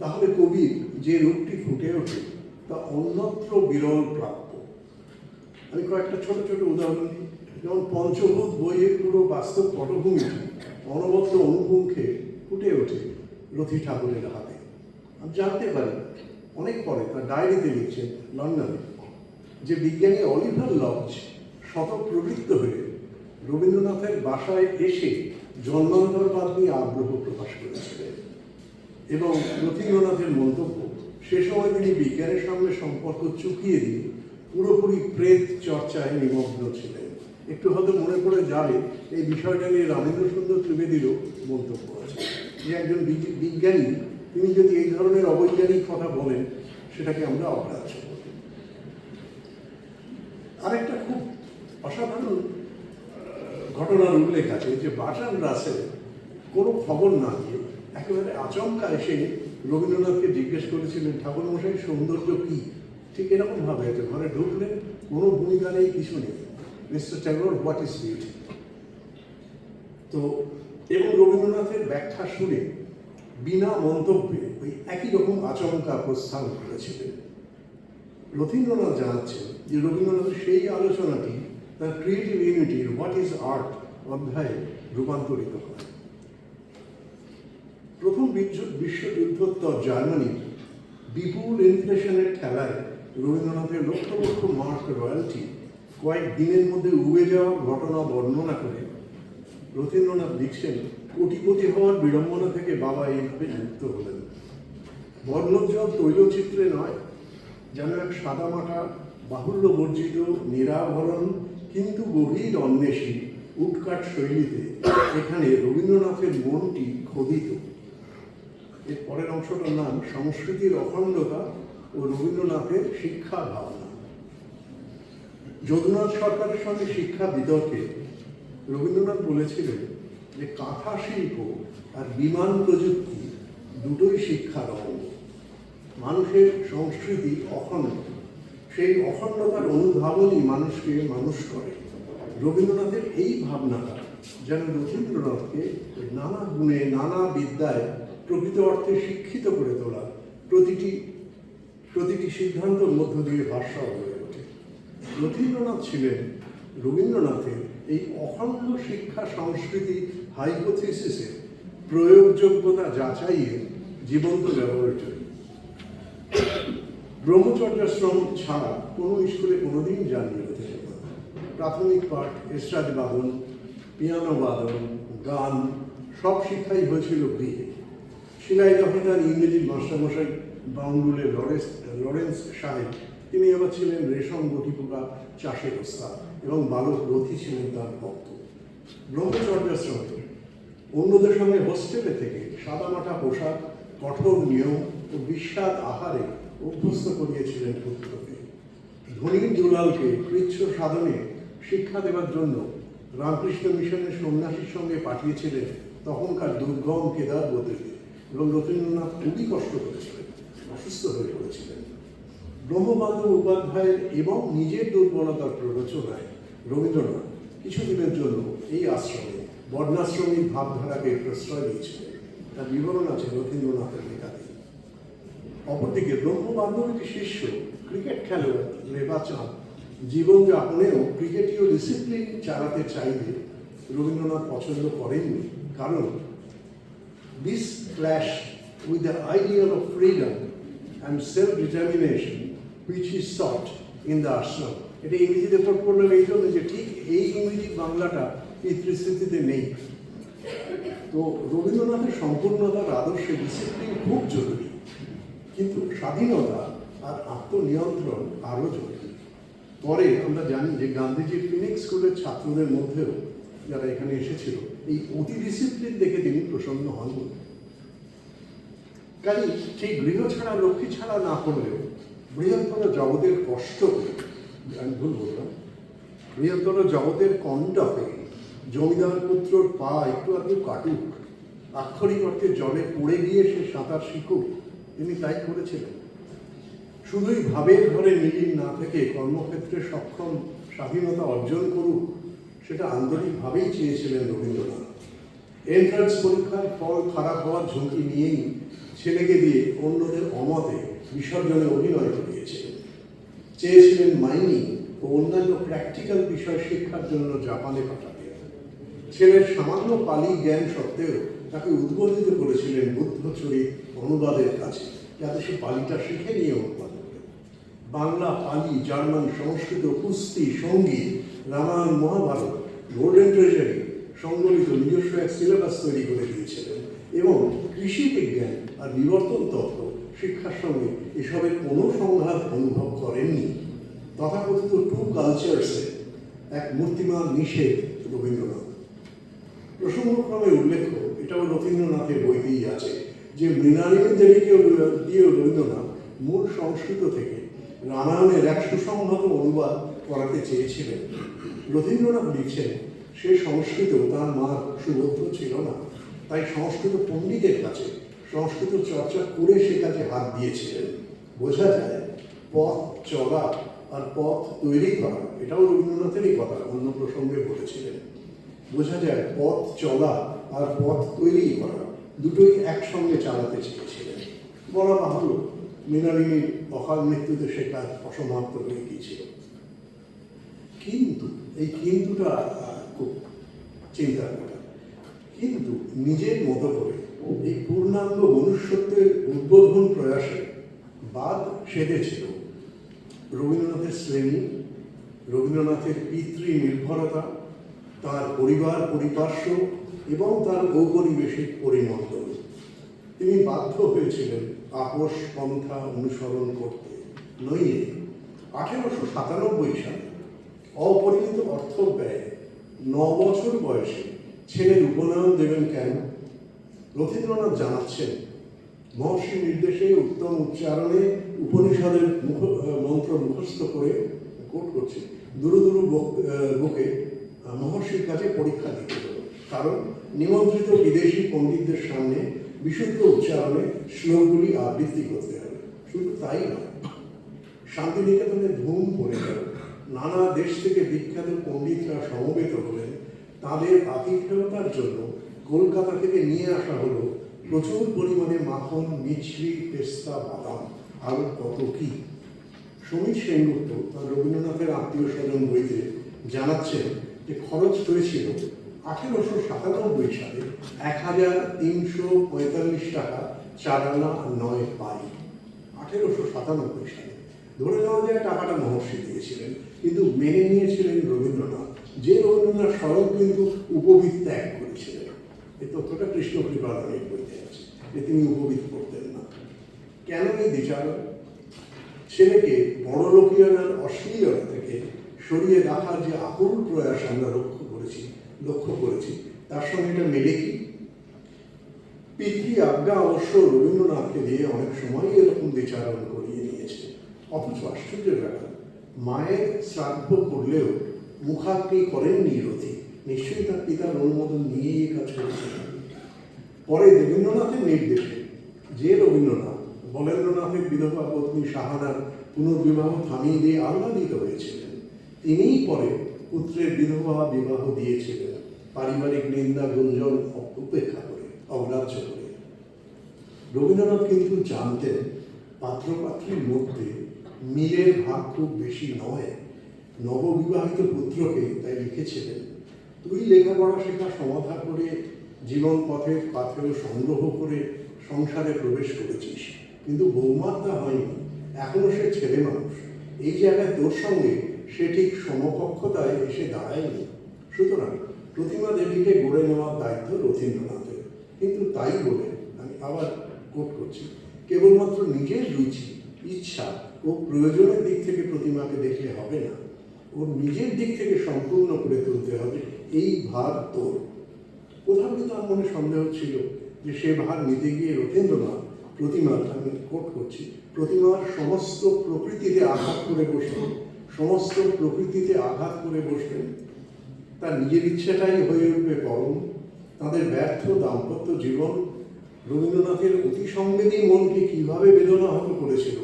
তাহলে কবির যে রূপটি ফুটে ওঠে তা অন্যত্র বিরল প্রাপ্য। আমি কয়েকটা ছোট ছোট উদাহরণ দিই। যেমন পঞ্চভূত বইয়ের পুরো বাস্তব পটভূমি অনবদ্য অনুপুঙ্খে ফুটে ওঠে রথী ঠাকুরের হাতে। আমি জানতে পারি অনেক পরে তার ডায়েরিতে লিখছেন লন্ডনে যে বিজ্ঞানী অলিভার লজ স্বতঃপ্রবৃত্ত হয়ে রবীন্দ্রনাথের বাসায় এসে জন্মান্তরবাদ নিয়ে আগ্রহ প্রকাশ করেছিলেন। এবং রথীন্দ্রনাথের মন্তব্য, সে সময় তিনি বিজ্ঞানের সঙ্গে সম্পর্ক চুকিয়ে দিয়ে পুরোপুরি প্রেত চর্চায় নিমগ্ন ছিলেন। একটু হয়তো মনে পড়ে যাবে এই বিষয়টা নিয়ে রামেন্দ্র সুন্দর ত্রিবেদীরও মন্তব্য আছে, যে একজন বিজ্ঞানী তিনি যদি এই ধরনের অবৈজ্ঞানিক কথা বলেন সেটাকে আমরা অগ্রাহ্য করি। আরেকটা খুব অসাধারণ ঘটনার উল্লেখ আছে যে বার্ট্রান্ড রাসেল কোনো খবর না দিয়ে একেবারে আচমকা এসে রবীন্দ্রনাথকে জিজ্ঞেস করেছিলেন, ঠাকুরমশাই সৌন্দর্য কি? ঠিক এরকমভাবে হয়েছে, ঘরে ঢুকলে কোনো ভূমিকা নেই, কিছু নেই, mister Tagore what is beauty. তো এবং রবীন্দ্রনাথের ব্যাখ্যা শুনে বিনা মন্তব্যে ওই একই রকম আচমকা প্রস্থান করেছিলেন। রথীন্দ্রনাথ জানাচ্ছেন যে রবীন্দ্রনাথের সেই আলোচনাটি তার ক্রিয়েটিভ ইউনিটির হোয়াট ইজ আর্ট অধ্যায়ে রূপান্তরিত হয়। প্রথম বিশ্বযুদ্ধোত্তর জার্মানির বিপুল ইনফ্লেশনের খেলায় রবীন্দ্রনাথের লক্ষ লক্ষ মার্ক রয়্যালটি কয়েক দিনের মধ্যে উবে যাওয়ার ঘটনা বর্ণনা করে রথীন্দ্রনাথ লিখছেন, কোটিপতি হওয়ার বিড়ম্বনা থেকে বাবা এইভাবে মুক্ত হলেন। বর্ণোজ্জ্বল তৈলচিত্রে নয়, যেন এক সাদামাটা বাহুল্য বর্জিত নিরাভরণ কিন্তু গভীর অন্বেষী উৎকাট শৈলীতে এখানে রবীন্দ্রনাথের মনটি খোদিত। এর পরের অংশটার নাম সংস্কৃতির অখণ্ডতা ও রবীন্দ্রনাথের শিক্ষা ভাবনা। যদুনাথ সরকারের সঙ্গে শিক্ষা বিতর্কে রবীন্দ্রনাথ বলেছিলেন যে কাঁথা শিল্প আর বিমান প্রযুক্তি দুটোই শিক্ষার অঙ্গ। মানুষের সংস্কৃতি অখণ্ড, সেই অখণ্ডতার অনুধাবনই মানুষকে মানুষ করে। রবীন্দ্রনাথের এই ভাবনাটা যেন রথীন্দ্রনাথকে নানা গুণে নানা বিদ্যায় প্রকৃত অর্থে শিক্ষিত করে তোলা প্রতিটি সিদ্ধান্তের মধ্য দিয়ে ভাষা হয়ে ওঠে। রথীন্দ্রনাথ ছিলেন রবীন্দ্রনাথের এই অখণ্ড শিক্ষা সংস্কৃতি হাইপোথিসিসের প্রয়োগযোগ্যতা যাচাইয়ের জীবন্ত ল্যাবরেটরি। ব্রহ্মচর্যাশ্রম ছাড়া কোনো স্কুলে কোনোদিন যাননি রথীন্দ্রনাথ। প্রাথমিক পাঠ, এস্ট্রাদ বাদন, পিয়ানো বাদন, গান সব শিক্ষাই হয়েছিল গৃহে। সেলাই দফাদার ইংরেজির মাস্টারমশাই বাউন্ডুলের লরেন্স সাহেব, তিনি আবার ছিলেন রেশম গটিপোকা চাষের ওস্তাদ এবং বালক রথী ছিলেন তার ভক্ত। ব্রহ্মচর্যাশ্রমে অন্যদের সঙ্গে হোস্টেলে থেকে সাদামাটা পোশাক, কঠোর নিয়ম ও বিস্বাদ আহারে অভ্যস্ত করিয়েছিলেন পুত্রকে। ধনীর দুলালকে কৃচ্ছ সাধনে শিক্ষা দেওয়ার জন্য রামকৃষ্ণ মিশনের সন্ন্যাসীর সঙ্গে পাঠিয়েছিলেন তখনকার দুর্গম কেদারবদ্রীতে, এবং রথীন্দ্রনাথ খুবই কষ্ট করেছিলেন, অসুস্থ হয়ে পড়েছিলেন। ব্রহ্মবান্ধব উপাধ্যায়ের এবং নিজের দুর্বলতার প্ররোচনায় রবীন্দ্রনাথ কিছুদিনের জন্য এই আশ্রমে বর্ণাশ্রমিক ভাবধারাকে প্রশ্রয় দিয়েছিলেন। তার বিবরণ আছে রথীন্দ্রনাথের লেখাতে। অপরদিকে ব্রহ্মবান্ধব একটি শিষ্য ক্রিকেট খেলোয়াড় রেবা চাঁদ জীবনযাপনেও ক্রিকেটীয় ডিসিপ্লিন চালাতে চাইলে রবীন্দ্রনাথ পছন্দ করেননি, কারণ this clashed with the ideal of freedom and self-determination which he sought in the ashram. এটা ইংরেজিতে পড় করলেন এই জন্য যে ঠিক এই ইংরেজি বাংলাটা পিতৃস্মৃতিতে নেই। তো রবীন্দ্রনাথের সম্পূর্ণতার আদর্শে ডিসিপ্লিন খুব জরুরি, কিন্তু স্বাধীনতা আর আত্মনিয়ন্ত্রণ আরও জরুরি। পরে আমরা জানি যে গান্ধীজির ফিনিক্স স্কুলের ছাত্রদের মধ্যেও যারা এখানে এসেছিল এই অতি ডিসিপ্লিন দেখে তিনি প্রসন্ন হন। কাজে সেই গৃহ ছাড়া লক্ষ্মী ছাড়া না করলেও বৃহত্তর জগতের কষ্ট, আমি ভুল বললাম, বৃহত্তর জগতের কণ্টকে জমিদার পুত্রর পা একটু আধটু কাটুক, আক্ষরিক অর্থে জলে পড়ে গিয়ে সে সাঁতার শিখুক, তিনি তাই করেছিলেন। শুধুই ভাবের ঘরে নিলীন না থেকে কর্মক্ষেত্রে সক্ষম স্বাধীনতা অর্জন করুক, সেটা আন্তরিকভাবেই চেয়েছিলেন রবীন্দ্রনাথ। এন্ট্রান্স পরীক্ষার ফল খারাপ হওয়ার ঝুঁকি নিয়েই ছেলেকে দিয়ে অন্যদের অমতে বিসর্জনে অভিনয় করিয়েছিলেন। চেয়েছিলেন মাইনিং ও অন্যান্য প্র্যাকটিক্যাল বিষয় শিক্ষার জন্য জাপানে পাঠাতে। ছেলের সামান্য পালি জ্ঞান সত্ত্বেও তাকে উদ্বোধিত করেছিলেন বুদ্ধচরিত অনুবাদের কাছে, যাতে সে পালিটা শিখে নিয়ে অনুবাদ করে। বাংলা, পালি, জার্মান, সংস্কৃত, কুস্তি, সঙ্গীত, রামায়ণ, মহাভারত, গোল্ডেন ট্রেজারি সংগঠিত নিজস্ব এক সিলেবাস তৈরি করে দিয়েছিলেন, এবং কৃষি বিজ্ঞান আর বিবর্তন তত্ত্ব শিক্ষার সঙ্গে এসবের কোনো সংঘাত অনুভব করেননি। তথাকথিত টু কালচার্সে এক মূর্তিমান নিষেধ রবীন্দ্রনাথ। প্রসঙ্গক্রমে উল্লেখ্য, এটাও রথীন্দ্রনাথের বইতেই আছে যে মৃণালিনী দেবীকেও দিয়েও রবীন্দ্রনাথ মূল সংস্কৃত থেকে রামায়ণের এক সুসংহত অনুবাদ করাতে চেয়েছিলেন। রথীন্দ্রনাথ লিখছেন, সে সংস্কৃত তার মার সুবোধ্য ছিল না, তাই সংস্কৃত পণ্ডিতের কাছে সংস্কৃত চর্চা করে সে কাজে হাত দিয়েছিলেন। বোঝা যায় পথ চলা আর পথ তৈরি করা, এটাও রবীন্দ্রনাথেরই কথা, অন্য প্রসঙ্গে বলেছিলেন। বোঝা যায় পথ চলা আর পথ তৈরি করা দুটোই একসঙ্গে চালাতে চেয়েছিলেন। বলা বাহুল্য, মৃণালিনীর অকাল মৃত্যুতে সে কাজ অসমাপ্ত হয়ে গিয়েছিল। কিন্তু এই কিন্তুটা খুব চিন্তার কথা। কিন্তু নিজের মতো করে এই পূর্ণাঙ্গ মনুষ্যত্বের উদ্বোধন প্রয়াসে বাদ সেধেছিল রবীন্দ্রনাথের শ্রেণী, রবীন্দ্রনাথের পিতৃ নির্ভরতা, তার পরিবার পরিপার্শ্ব এবং তার ঔপনিবেশিক পরিমণ্ডল। তিনি বাধ্য হয়েছিলেন আপোষ পন্থা অনুসরণ করতে, নইলে 1897 সালে অপরিমিত অর্থ ব্যয়ে 9 বছর বয়সে ছেলের উপনয়ন দেবেন কেন? রথীন্দ্রনাথ জানাচ্ছেন, মহর্ষি নির্দেশে উত্তম উচ্চারণে উপনিষদের মন্ত্র মুখস্থ করে, কোট করছে, দুরু দুরু বুকে মহর্ষির কাছে পরীক্ষা দিতে হলো। কারণ নিমন্ত্রিত বিদেশি পণ্ডিতদের সামনে বিশুদ্ধ উচ্চারণে শ্লোকগুলি আবৃত্তি করতে হবে। শুধু তাই নয়, শান্তিনিকেতনে ধুম পড়ে গেল। নানা দেশ থেকে বিখ্যাত পণ্ডিতরা সমবেত হলেন। তাদের আতিথেয়তার জন্য কলকাতা থেকে নিয়ে আসা হলো প্রচুর পরিমাণে মাখন, মিছরি, পেস্তা, বাদাম, আরও কত কি। সমীর সেনগুপ্ত তার রবীন্দ্রনাথের আত্মীয় স্বজন বইতে জানাচ্ছেন যে খরচ হয়েছিল 1897 সালে 1345 টাকা 4 আনা 9 পাই। 1897 সালে ধরে নেওয়া যায় টাকাটা মহর্ষি দিয়েছিলেন, কিন্তু মেনে নিয়েছিলেন রবীন্দ্রনাথ, যে রবীন্দ্রনাথ শরৎ কিন্তু উপবীত ত্যাগ করেছিলেন। এই তথ্যটা কৃষ্ণকৃপালনের বইতে আছে যে তিনি উপবীত করতেন না। কেন এই বিচার? ছেলেকে বড়লোকিয়ানার অশ্লীলতা থেকে সরিয়ে রাখার যে আকুল প্রয়াস আমরা লক্ষ্য করেছি তার সঙ্গে এটা মেলে কি? পিতৃ আজ্ঞা অবশ্য রবীন্দ্রনাথকে দিয়ে অনেক সময় এরকম বিচারণ করিয়ে নিয়েছে। অথচ আশ্চর্যের ব্যাপার, মায়ের শ্রাদ্ধ করলেও মুখাগ্নি করেননি রথী। নিশ্চয়ই তার পিতার অনুমোদন নিয়েই এই কাজ করেছিলেন। পরে দেবেন্দ্রনাথের নির্দেশে যে রবীন্দ্রনাথ বলেন্দ্রনাথের বিধবা পত্নী সাহানার পুনর্বিবাহ থামিয়ে দিয়ে আহ্লাদিত হয়েছিলেন, তিনিই পরে পুত্রের বিধবা বিবাহ দিয়েছিলেন, পারিবারিক নিন্দা গুঞ্জন উপেক্ষা করে, অগ্রাহ্য করে। রবীন্দ্রনাথ কিন্তু জানতেন পাত্রপাত্রীর মধ্যে মিলের ভাগ খুব বেশি নয়। নববিবাহিত পুত্রকে তাই লিখেছিলেন, তুই লেখাপড়া শেখা সমাধা করে জীবন পথের পাথেয় সংগ্রহ করে সংসারে প্রবেশ করেছিস, কিন্তু বৌমার তা হয়নি, এখনো সে ছেলে মানুষ। এই জায়গায় তোর সঙ্গে সে ঠিক সমকক্ষতায় এসে দাঁড়ায়নি। সুতরাং প্রতিমা দেবীকে গড়ে নেওয়ার দায়িত্ব রথীন্দ্রনাথের। কিন্তু তাই বলে আমি আবার কোট করছি, কেবলমাত্র নিজের রুচি, ইচ্ছা ও প্রয়োজনের দিক থেকে প্রতিমাকে দেখলে হবে না, ওর নিজের দিক থেকে সম্পূর্ণ করে তুলতে হবে। এই ভার তোর। কোথাও কিন্তু আমার মনে সন্দেহ ছিল যে সে ভার নিতে গিয়ে রথীন্দ্রনাথ প্রতিমার, আমি কোট করছি, প্রতিমার সমস্ত প্রকৃতিতে আঘাত করে বসলেন, সমস্ত প্রকৃতিতে আঘাত করে বসলেন। তার নিজের ইচ্ছেটাই হয়ে উঠবে পরম। তাদের ব্যর্থ দাম্পত্য জীবন রবীন্দ্রনাথের অতি সংবেদী মনকে কিভাবে বেদনাহত করেছিল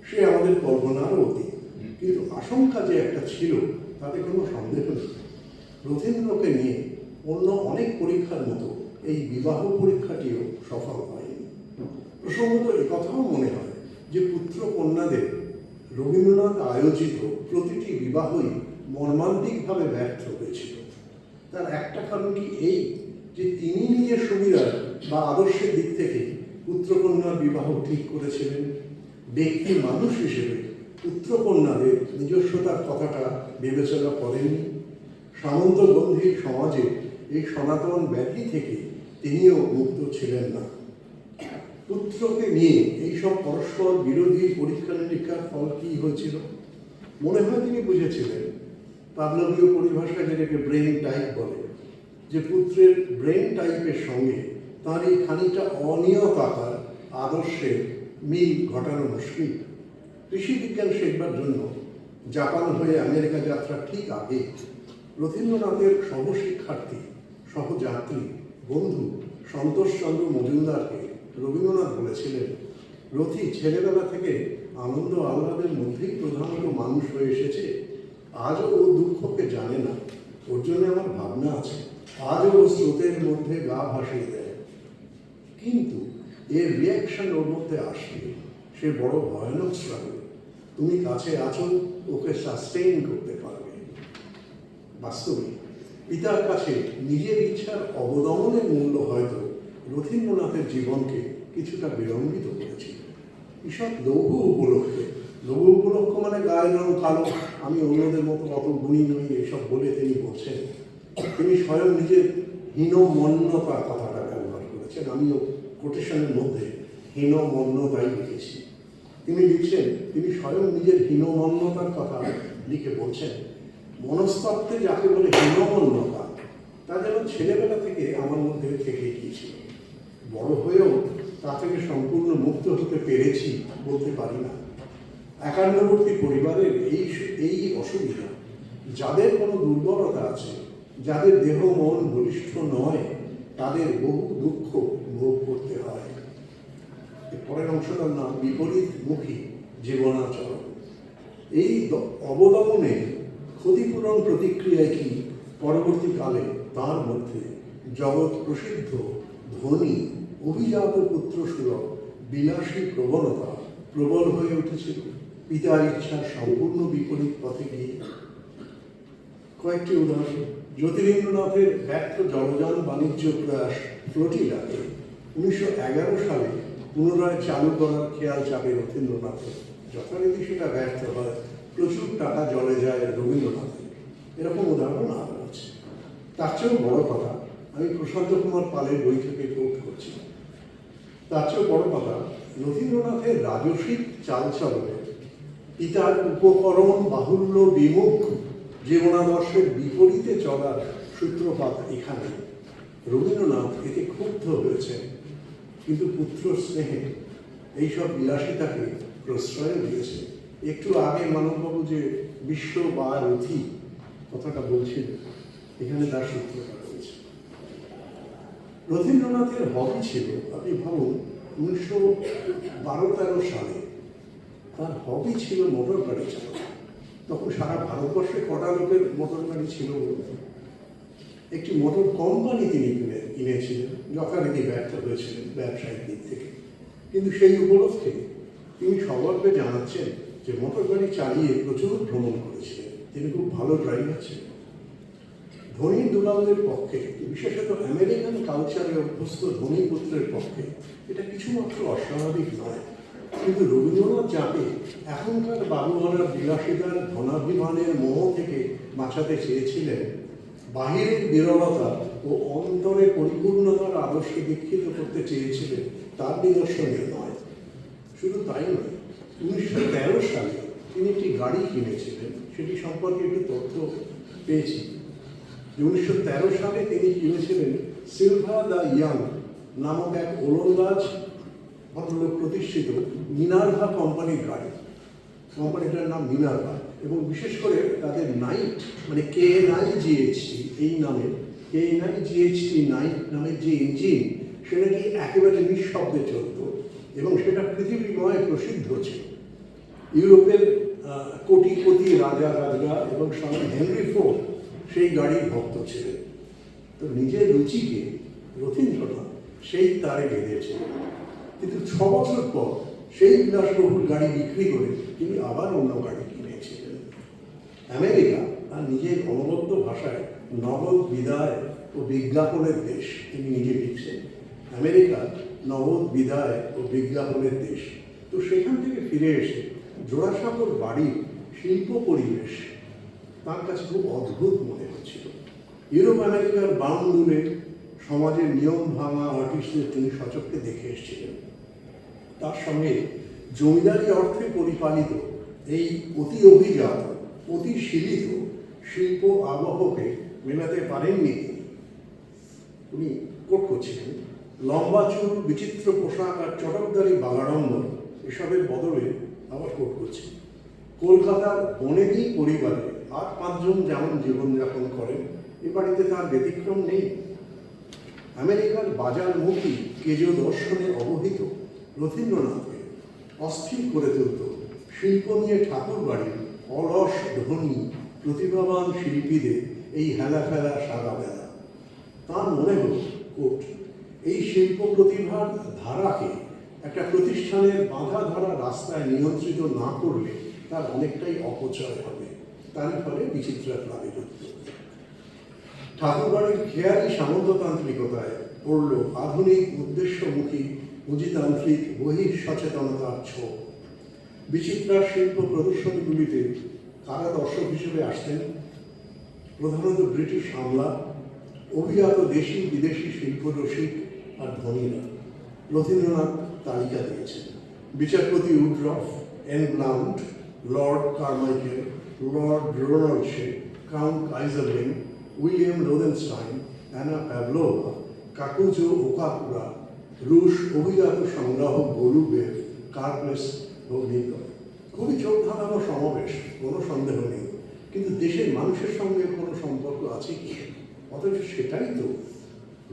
সে আমাদের কল্পনারও অতীত। কিন্তু আশঙ্কা যে একটা ছিল তাতে কোনো সন্দেহ নেই। রথীন্দ্রকে নিয়ে অন্য অনেক পরীক্ষার মতো এই বিবাহ পরীক্ষাটিও সফল হয়নি। প্রসঙ্গত একথাও মনে হয় যে পুত্র কন্যাদের রবীন্দ্রনাথ আয়োজিত প্রতিটি বিবাহই মর্মান্তিকভাবে ব্যর্থ হয়েছিল। তার একটা কারণ কি এই যে তিনি নিজের সুবিধার বা আদর্শের দিক থেকে পুত্রকন্যার বিবাহ ঠিক করেছিলেন। ব্যক্তি মানুষ হিসেবে পুত্রকন্যাদের নিজস্বতার কথাটা বিবেচনা করেননি। সামন্ত গম্ভীর সমাজে এই সনাতন ব্যাধি থেকে তিনিও মুক্ত ছিলেন না। পুত্রকে নিয়ে এইসব পরস্পর বিরোধী পরীক্ষা নিরীক্ষার ফল কি হয়েছিল? মনে হয় তিনি বুঝেছিলেন, পাবলভীয় পরিভাষায় যেটাকে ব্রেন টাইপ বলে, যে পুত্রের ব্রেন টাইপের সঙ্গে তার এই খানিকটা অনিয়তাকার আদর্শের মিল ঘটানো মুশকিল। কৃষি বিজ্ঞান শেখবার জন্য জাপান হয়ে আমেরিকা যাত্রা ঠিক আগে রথীন্দ্রনাথের সহশিক্ষার্থী, সহযাত্রী, বন্ধু সন্তোষচন্দ্র মজুমদারকে রবীন্দ্রনাথ বলেছিলেন, রথী, ছেলেবেলা থেকে আনন্দ আহ্লাদের মধ্যেই প্রধানত মানুষ হয়ে এসেছে, আজও ও দুঃখকে জানে না। ওর জন্য আমার ভাবনা আছে, আজও ও স্রোতের মধ্যে গা ভাসিয়ে দেয়। কিন্তু এর রিয়াকশন ওর মধ্যে আসবে, সে বড় ভয়ানক স্ট্রাগল। তুমি কাছে আছো, ওকে সাস্টেইন করতে পারবে। বাস্তবে পিতার কাছে নিজের ইচ্ছার অবদমনের মূল্য হয়তো রথীন্দ্রনাথের জীবনকে কিছুটা বিলম্বিত করেছিল। ঈষৎ লঘু উপলক্ষে, লঘু উপলক্ষ মানে গায়ের রং কালো, আমি অন্যদের মতো অত গুণী নই, এসব বলে তিনি বলছেন। তিনি স্বয়ং নিজের হীনমন্যতা কথাটা ব্যবহার করেছেন। আমিও কোটেশনের মধ্যে হীনমন্যতাই লিখেছি। তিনি লিখছেন, তিনি স্বয়ং নিজের হীনমন্যতার কথা লিখে বলছেন, মনস্তত্ত্বে যাকে বলে হীনমন্যতা, তা যেন ছেলেবেলা থেকে আমার মধ্যে থেকে গিয়েছিল। বড় হয়েও তা থেকে সম্পূর্ণ মুক্ত হতে পেরেছি বলতে পারি না। একান্নবর্তী পরিবারের এই অসুবিধা, যাদের কোনো দুর্বলতা আছে, যাদের দেহ মন বলিষ্ঠ নয়, তাদের বহু দুঃখ ভোগ করতে হয়। পরের অংশটার নাম বিপরীতমুখী জীবনাচরণ। এই অবদমনে ক্ষতিপূরণ প্রতিক্রিয়ায় কি পরবর্তীকালে তার মধ্যে জগৎ প্রসিদ্ধ ধনী অভিজাত পুত্রসুলভ বিলাসী প্রবণতা প্রবল হয়ে উঠেছিল পিতার ইচ্ছার সম্পূর্ণ বিপরীত পথে গিয়ে। কয়েকটি উদাহরণ, জ্যোতিরিন্দ্রনাথের ব্যর্থ জলযান বাণিজ্য প্রয়াস ফ্লোটিলাকে 1911 সালে পুনরায় চালু করার খেয়াল চাপে রথীন্দ্রনাথের। যথারীতি সেটা ব্যর্থ হয়, প্রচুর টাকা জলে যায় রবীন্দ্রনাথের। এরকম উদাহরণ আরও আছে। তার চেয়েও বড় কথা, আমি প্রশান্ত কুমার পালের বই থেকে কোট করছি, তার চেয়েও বড় কথা, রথীন্দ্রনাথের রাজসিক চালচলনে পিতার উপকরণ বাহুল্য বিমুখ জীবনাদর্শের বিপরীতে চলার সূত্রপাত এখানে। রবীন্দ্রনাথ এতে ক্ষুব্ধ হয়েছেন, কিন্তু পুত্র স্নেহে এইসব বিলাসিতাকে প্রশ্রয় দিয়েছে। একটু আগে মানববাবু যে বিশ্ব বা রথী কথাটা বলছিলেন, এখানে তার সূত্রপাত হয়েছে। রথীন্দ্রনাথের হবি ছিল, আপনি ভাবুন 1912-13 সালে তার হবি ছিল মোটর গাড়ি চালানো। তখন সারা ভারতবর্ষে কটা লোকের মোটর গাড়ি ছিল বলতে? একটি মোটর কোম্পানি তিনি কিনেছিলেন, যথারীতি ব্যর্থ হয়েছিলেন ব্যবসায়িক দিক থেকে, কিন্তু সেই উপলক্ষে তিনি সগর্বে জানাচ্ছেন যে মোটর গাড়ি চালিয়ে প্রচুর ভ্রমণ করেছিলেন, তিনি খুব ভালো ড্রাইভার ছিলেন। ধনী দুলালদের পক্ষে, বিশেষত আমেরিকান কালচারে অভ্যস্ত ধনী পুত্রের পক্ষে এটা কিছুমাত্র অস্বাভাবিক নয়। কিন্তু রবীন্দ্রনাথ যাকে এখনকার বাবুঘরার বিলাসিতার ধনাভিমানের মোহ থেকে বাঁচাতে চেয়েছিলেন, বাহিরের বিরলতা ও অন্তরে পরিপূর্ণতার আদর্শে দীক্ষিত করতে চেয়েছিলেন, তার নিদর্শনে নয়। শুধু তাই নয়, 1913 সালে তিনি একটি গাড়ি কিনেছিলেন, সেটি সম্পর্কে একটু তথ্য পেয়েছি। 1913 সালে তিনি কিনেছিলেন সিলভা দ্য ইয়াং নামক এক ওলন্দাজ ভদ্রলোক প্রতিষ্ঠিত মিনার্ভা কোম্পানির গাড়ি। কোম্পানিটার নাম মিনার্ভা, এবং বিশেষ করে তাদের নাইট মানে KNIGHT এই নামের KNIGHT নাইট নামের যে ইঞ্জিন, সেটা কি একেবারে নিঃশব্দে চলত এবং সেটা পৃথিবীময় প্রসিদ্ধ ছিল। ইউরোপের কোটিপতি রাজা রাজরা এবং স্বামী হেনরি ফোর্ড সেই গাড়ির ভক্ত ছিলেন। তো নিজের রুচিকে রথীন্দ্রনাথ সেই তারে বেঁধেছিলেন। কিন্তু 6 বছর পর সেই বিলাসবহুল গাড়ি বিক্রি করে তিনি আবার অন্য গাড়ি কিনেছিলেন। আমেরিকা তার নিজের অনবদ্য ভাষায় নগদ বিদায় ও বিজ্ঞাপনের দেশ, তিনি নিজে লিখছেন। আমেরিকা নগদ বিদায় ও বিজ্ঞাপনের দেশ। তো সেখান থেকে ফিরে এসে জোড়াসাঁকোর বাড়ির শিল্প পরিবেশ তার কাছে খুব অদ্ভুত মনে হচ্ছিল। ইউরোপ আমেরিকার বাউন্ডুলে সমাজের নিয়ম ভাঙা আর্টিস্টদের তিনি সচক্ষে দেখে এসেছিলেন। তার সঙ্গে জমিদারি অর্থে পরিপালিত এই অতি অভিজাত অতি শিলিত শিল্প আবহকে মেলাতে পারেননি তিনি। কোট করছিলেন, লম্বা চুল, বিচিত্র পোশাক আর চটকদারি বাগাড়ম্বর এসবের বদলে আবার কোট করছি, কলকাতার বনেদি পরিবারে 8-5 জন যেমন জীবনযাপন করেন, এ বাড়িতে তার ব্যতিক্রম নেই। আমেরিকার বাজারমুখী কেজো দর্শনে অবহিত রথীন্দ্রনাথকে অস্থির করে তুলত শিল্প নিয়ে ঠাকুর বাড়ির অলস ধনী প্রতিভাবান শিল্পীদের এই হেলাফেলা সারা বেলা। তার মনে হল কোট, এই শিল্প প্রতিভার ধারাকে একটা প্রতিষ্ঠানের বাঁধা ধরা রাস্তায় নিয়ন্ত্রিত না করলে তার অনেকটাই অপচয় হবে। তারই ফলে বিচিত্রা ক্লাবের উদ্যোগ। ঠাকুরবাড়ির খেয়ালি সামন্ততান্ত্রিকতায় পড়ল আধুনিক উদ্দেশ্যমুখী পুঁজিতান্ত্রিক বহিঃ সচেতনতার ছোঁয়া। বিচিত্রার শিল্প প্রদর্শনীগুলিতে কারা দর্শক হিসেবে আসতেন? প্রধানত ব্রিটিশ আমলা, অভিজাত দেশি বিদেশি শিল্পরসিক আর ধনীরা। রথীন্দ্রনাথ তালিকা দিয়েছেন। বিচারপতি Woodroffe, N Blount, Lord Carmichael, Lord Ronaldshay, Count Keyserling, William Rothenstein, Anna Pavlova, Kakuzo Okakura, রুশ অভিজাত সংগ্রাহক গোলুবের, কার্পলেস ভগ্নিকর। খুবই চোখ ধাঁধানো সমাবেশ, কোনো সন্দেহ নেই। কিন্তু দেশের মানুষের সঙ্গে কোনো সম্পর্ক আছে কি? অথচ সেটাই তো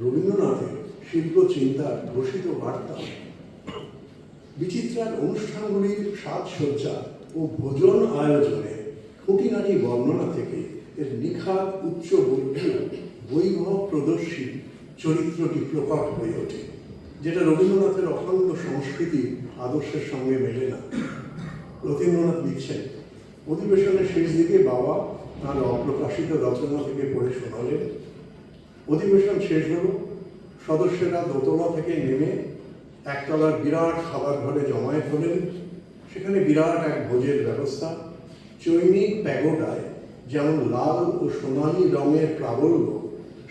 রবীন্দ্রনাথের শিল্প চিন্তার ঘোষিত বার্তা। বিচিত্রার অনুষ্ঠানগুলির সাজসজ্জা ও ভোজন আয়োজনে খুঁটিনাটি বর্ণনা থেকে এর নিখাত উচ্চবর্গীয় বৈভব প্রদর্শী চরিত্রটি প্রকট হয়ে ওঠে, যেটা রবীন্দ্রনাথের অখণ্ড সংস্কৃতি আদর্শের সঙ্গে মেলে না। রথীন্দ্রনাথ লিখছেন, অধিবেশনের শেষ দিকে বাবা তাঁর অপ্রকাশিত রচনা থেকে পড়ে শোনালেন। অধিবেশন শেষ হল, সদস্যরা দোতলা থেকে নেমে একতলার বিরাট খাবার ঘরে জমায়েত হলেন। সেখানে বিরাট এক ভোজের ব্যবস্থা। চৈনিক প্যাগোডায় যেমন লাল ও সোনালি রঙের প্রাবল্য,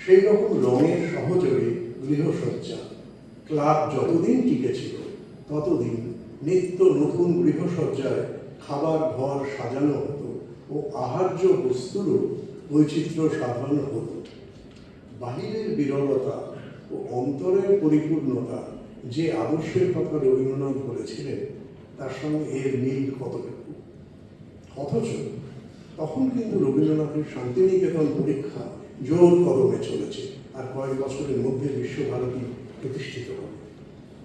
সেই রকম রঙের সহযোগে গৃহসজ্জা। ক্লাব যতদিন টিকেছিল ততদিন নিত্য নতুন গৃহসজ্জায় খাবার ঘর সাজানো হতো ও আহার্য বস্তুরও বৈচিত্র্য সাধন হতো। বাহিরের বিরলতা ও অন্তরের পরিপূর্ণতা যে আদর্শের কথা রবীন্দ্রনাথ বলেছিলেন, তার সঙ্গে এর মিল কতটুকু? অথচ তখন কিন্তু রবীন্দ্রনাথের শান্তিনিকেতন পরীক্ষা জোর কদমে চলেছে, আর কয়েক বছরের মধ্যে বিশ্বভারতী প্রতিষ্ঠিত হবে।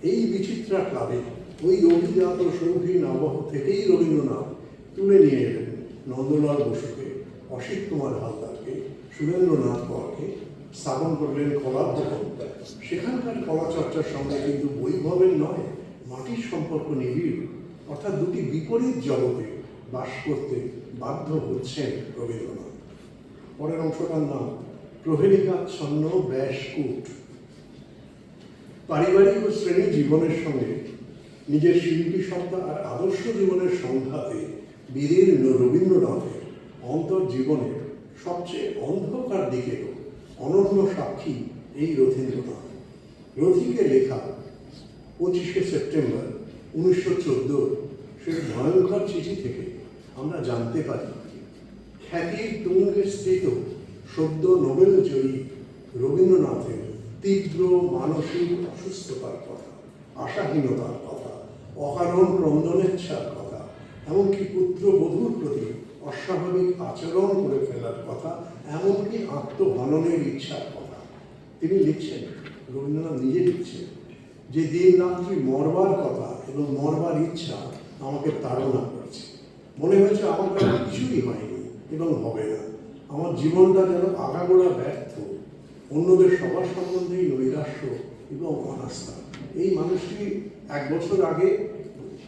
এই বিচিত্রা ক্লাবে ওই অভিজাত শৌখিন আবহ থেকেই রবীন্দ্রনাথ তুলে নিয়ে এলেন নন্দলাল বসুকে, অসিত কুমার হালদারকে, সুরেন্দ্রনাথ করকে, স্থাপন করলেন কলা ভবন। সেখানকার কলা চর্চার সঙ্গে কিন্তু বৈভবের নয়, মাটির সম্পর্ক নিবিড়। অর্থাৎ দুটি বিপরীত জগতে বাস করতে বাধ্য হচ্ছেন রবীন্দ্রনাথ। পরের অংশটার নাম প্রহেলিকাচ্ছন্ন ব্যাসকূট। পারিবারিক ও শ্রেণী জীবনের সঙ্গে নিজের শিল্পী সত্তা আর আদর্শ জীবনের সংঘাতে বিদীর্ণ রবীন্দ্রনাথের অন্তর্জীবনের সবচেয়ে অন্ধকার দিকেও অনন্য সাক্ষী এই রথীন্দ্রনাথ। রথীকে লেখা 25শে সেপ্টেম্বর 1914 সেই ভয়ঙ্কর চিঠি থেকে আমরা জানতে পারি খ্যাতির তুঙ্গে স্থিত সদ্য নোবেল জয়ী রবীন্দ্রনাথের তীব্র মানসিক অসুস্থতার কথা, আশাহীনতার কথা, অকারণ ক্রন্দনেচ্ছার কথা, এমনকি পুত্রবধূর প্রতি অস্বাভাবিক আচরণ করে ফেলার কথা, এমনকি আত্মহননের ইচ্ছার কথা। তিনি লিখছেন, রবীন্দ্রনাথ নিজে লিখছেন, যে দিন রাত্রি মরবার কথা এবং মরবার ইচ্ছা আমাকে তাড়না করেছে। মনে হয়েছে আমার কাছে কিছুই হয়নি এবং হবে না। আমার জীবনটা যেন আগাগোড়া ব্যর্থ, অন্যদের সবার সম্বন্ধেই নৈরাশ্য এবং অনাস্থা। এই মানুষটি 1 বছর আগে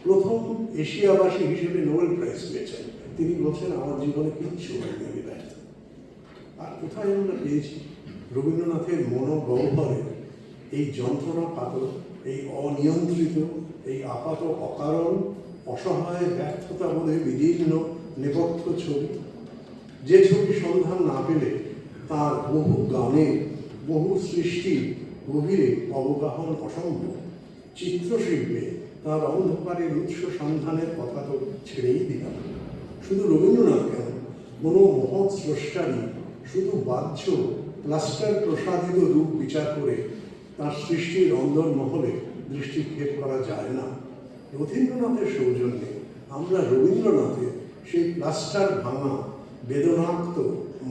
প্রথম এশিয়াবাসী হিসেবে নোবেল প্রাইজ পেয়েছেন। তিনি বলছেন, আমার জীবনে কিচ্ছু হয়নি, আমি ব্যর্থ। আর কোথায় আমরা পেয়েছি রবীন্দ্রনাথের মনোগহ্বরে এই যন্ত্রণা পাতল, এই অনিয়ন্ত্রিত, এই আপাত অকারণ অসহায় ব্যর্থতা বোধে বিদীর্ণ নেপথ্য ছবি, যে ছবি সন্ধান না পেলে তার বহু গানে, বহু সৃষ্টি গভীরে অবগাহন অসম্ভব। চিত্রশিল্পে তার অন্ধকারের উৎস সন্ধানের কথা তো ছেড়েই দিলাম। শুধু রবীন্দ্রনাথ কেন, কোনো মহৎ স্রষ্টারই শুধু বাহ্য প্লাস্টার প্রসাদিত রূপ বিচার করে তার সৃষ্টির অন্দরমহলে দৃষ্টিক্ষেপ করা যায় না। রথীন্দ্রনাথের সৌজন্যে আমরা রবীন্দ্রনাথের সেই প্লাস্টার ভাঙা বেদনাক্ত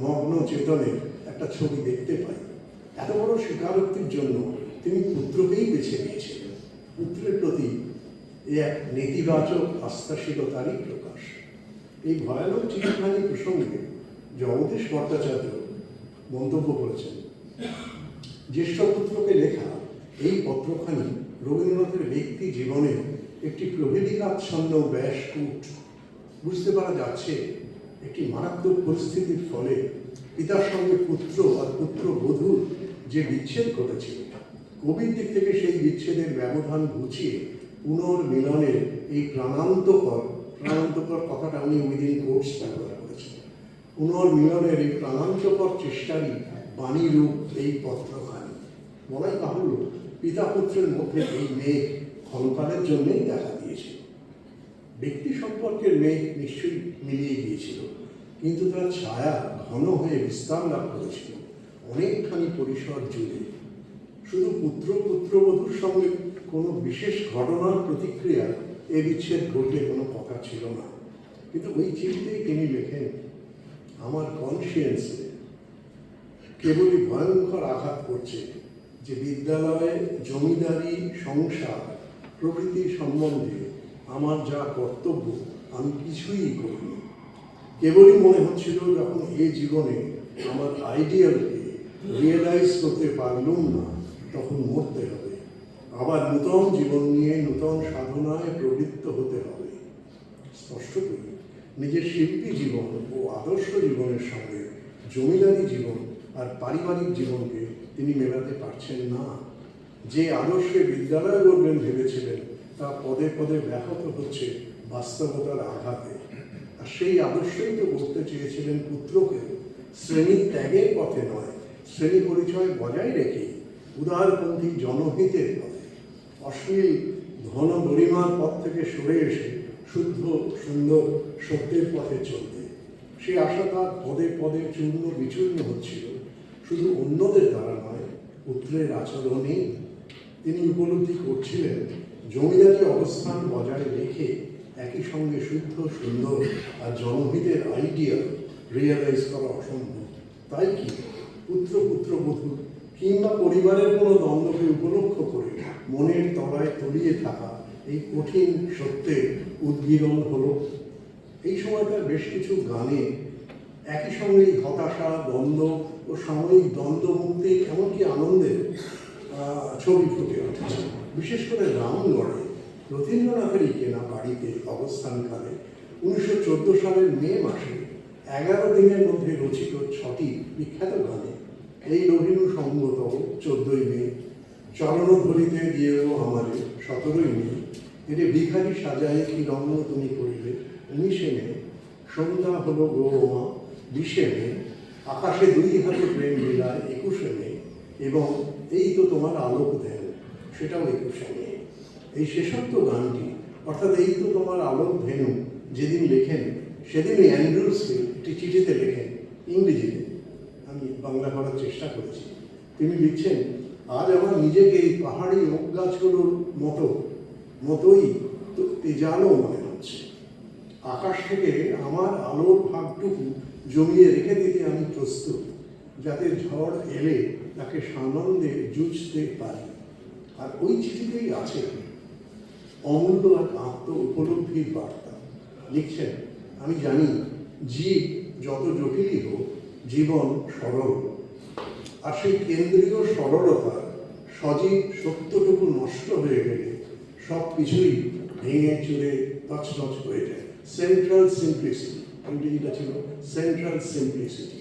মগ্ন চেতনের একটা ছবি দেখতে পাই। এত বড় স্বীকারোক্তির জন্য তিনি পুত্রকেই বেছে নিয়েছিলেন। পুত্রের প্রতি এ এক নেতিবাচক আস্থাশীলতারই প্রকাশ। এই ভয়ানক চিঠিখানি প্রসঙ্গে জগদীশ ভট্টাচার্য মন্তব্য করেছেন, জ্যেষ্ঠ পুত্রকে লেখা এই পত্রখানি রবীন্দ্রনাথের ব্যক্তি জীবনে একটি প্রভেদিকাচ্ছন্ন ব্যাসকূট। বুঝতে পারা যাচ্ছে একটি মারাত্মক পরিস্থিতির ফলে পিতার সঙ্গে পুত্র আর পুত্রবধূর যে বিচ্ছেদ ঘটেছিল, কবির দিক থেকে সেই বিচ্ছেদের ব্যবধান ঘুচিয়ে পুনর্মিলনের এই প্রাণান্তকর কথাটা উনি উইদিন কোর্স ব্যবহার করেছেন, পুনর্মিলনের এই প্রাণান্তকর চেষ্টারই বাণীরূপ এই পত্রখানি। বলাই বাহুল্য, পিতা পুত্রের মধ্যে এই মেঘ ক্ষণকালের জন্যই দেখা দিয়েছিল। ব্যক্তি সম্পর্কের মেঘ নিশ্চয়ই মিলিয়ে গিয়েছিল, কিন্তু তার ছায়া ঘন হয়ে বিস্তার লাভ করেছিল অনেকখানি পরিসর জুড়ে। শুধু পুত্রবধূর সঙ্গে কোনো বিশেষ ঘটনার প্রতিক্রিয়া এ বিচ্ছেদ ঘটলে কোনো কথা ছিল না। কিন্তু ওই চিঠিতেই তিনি লেখেন, আমার কনসিয়েন্সে কেবলই ভয়ঙ্কর আঘাত করছে যে বিদ্যালয়ে জমিদারি, সংসার প্রভৃতি সম্বন্ধে আমার যা কর্তব্য আমি কিছুই করিনি। কেবলই মনে হচ্ছিল যখন এ জীবনে আমার আইডিয়ালকে রিয়েলাইজ করতে পারলুম না, তখন মরতে হবে, আবার নূতন জীবন নিয়ে নূতন সাধনায় প্রবৃত্ত হতে হবে। স্পষ্টতই নিজের শিল্পী জীবন ও আদর্শ জীবনের সঙ্গে জমিদারি জীবন আর পারিবারিক জীবনকে তিনি মেলাতে পারছেন না। যে আদর্শে বিদ্যালয় গড়বেন ভেবেছিলেন, তা পদে পদে ব্যাহত হচ্ছে বাস্তবতার আঘাতে। আর সেই আদর্শই তো করতে চেয়েছিলেন পুত্রকে, শ্রেণী ত্যাগের পথে নয়, শ্রেণী পরিচয় বজায় রেখে উদারপন্থী জনহিতের পথে, অশ্লীল ঘন গরিমার পথ থেকে সরে এসে শুদ্ধ সুন্দর সত্যের পথে চলতে। সে আশা তার পদে পদে চূর্ণ বিচূর্ণ হচ্ছিল, শুধু অন্যদের দ্বারা নয়, পুত্রের আচরণে। তিনি উপলব্ধি করছিলেন জমিদারি অবস্থান বজায় রেখে একই সঙ্গে শুদ্ধ সুন্দর আর জনহিতের আইডিয়াল রিয়েলাইজ করা অসম্ভব। তাই কি পুত্রবধূ কিংবা পরিবারের কোনো দ্বন্দ্বকে উপলক্ষ করে মনের তলায় তলিয়ে থাকা এই কঠিন সত্যের উদ্গীরণ হলো। এই সময়কার বেশ কিছু গানে একই সঙ্গে হতাশা, দ্বন্দ্ব ও সাময়িক দ্বন্দ্বমুক্তি, এমনকি আনন্দের ছবি ফুটে উঠেছে। বিশেষ করে রামগড়ে রথীন্দ্রনাথেরই কেনা বাড়িতে অবস্থানকালে 1914 সালের মে মাসে 11 দিনের মধ্যে রচিত 6টি বিখ্যাত গানে এই রহিনু সঙ্গত 14ই মে, চরণধরিতে দিয়েও আমারে 17ই মে, এতে ভিখারি সাজায় কি রঙ তুমি করিলে 19শে মে, সন্ধ্যা হলো গো মা 20শে মে, আকাশে 2 হাতে প্রেম বিলায় 21শে মে, এবং এই তো তোমার আলোক দেন, সেটাও 21শে মে। এই শেষোক্ত গানটি, অর্থাৎ এই তো তোমার আলোক ধেনু, যেদিন লেখেন সেদিনই অ্যান্ড্রুসকে একটি চিঠিতে লেখেন ইংরেজিতে। আমি বাংলা করার চেষ্টা করেছি। তিনি লিখছেন, আজ আমার নিজেকে এই পাহাড়ি ওক গাছগুলোর মতোই তো তেজালো মনে হচ্ছে। আকাশ থেকে আমার আলোর ভাগটুকু জমিয়ে রেখে দিতে আমি প্রস্তুত, যাতে ঝড় এলে তাকে সানন্দে জুঝতে পারি। আর ওই চিঠিতেই আছে অমূল্য এক আত্ম উপলব্ধির বার্তা। লিখছেন, আমি জানি জীব যত জটিলই হোক, জীবন সরল, আর সেই কেন্দ্রীয় সরলতা সজীব সত্যটুকু নষ্ট হয়ে গেলে সব কিছুই ভেঙে চুরে তছনছ হয়ে যায়। সেন্ট্রাল সিম্পলিসিটি, ইংরেজিটা ছিল সেন্ট্রাল সিম্পলিসিটি।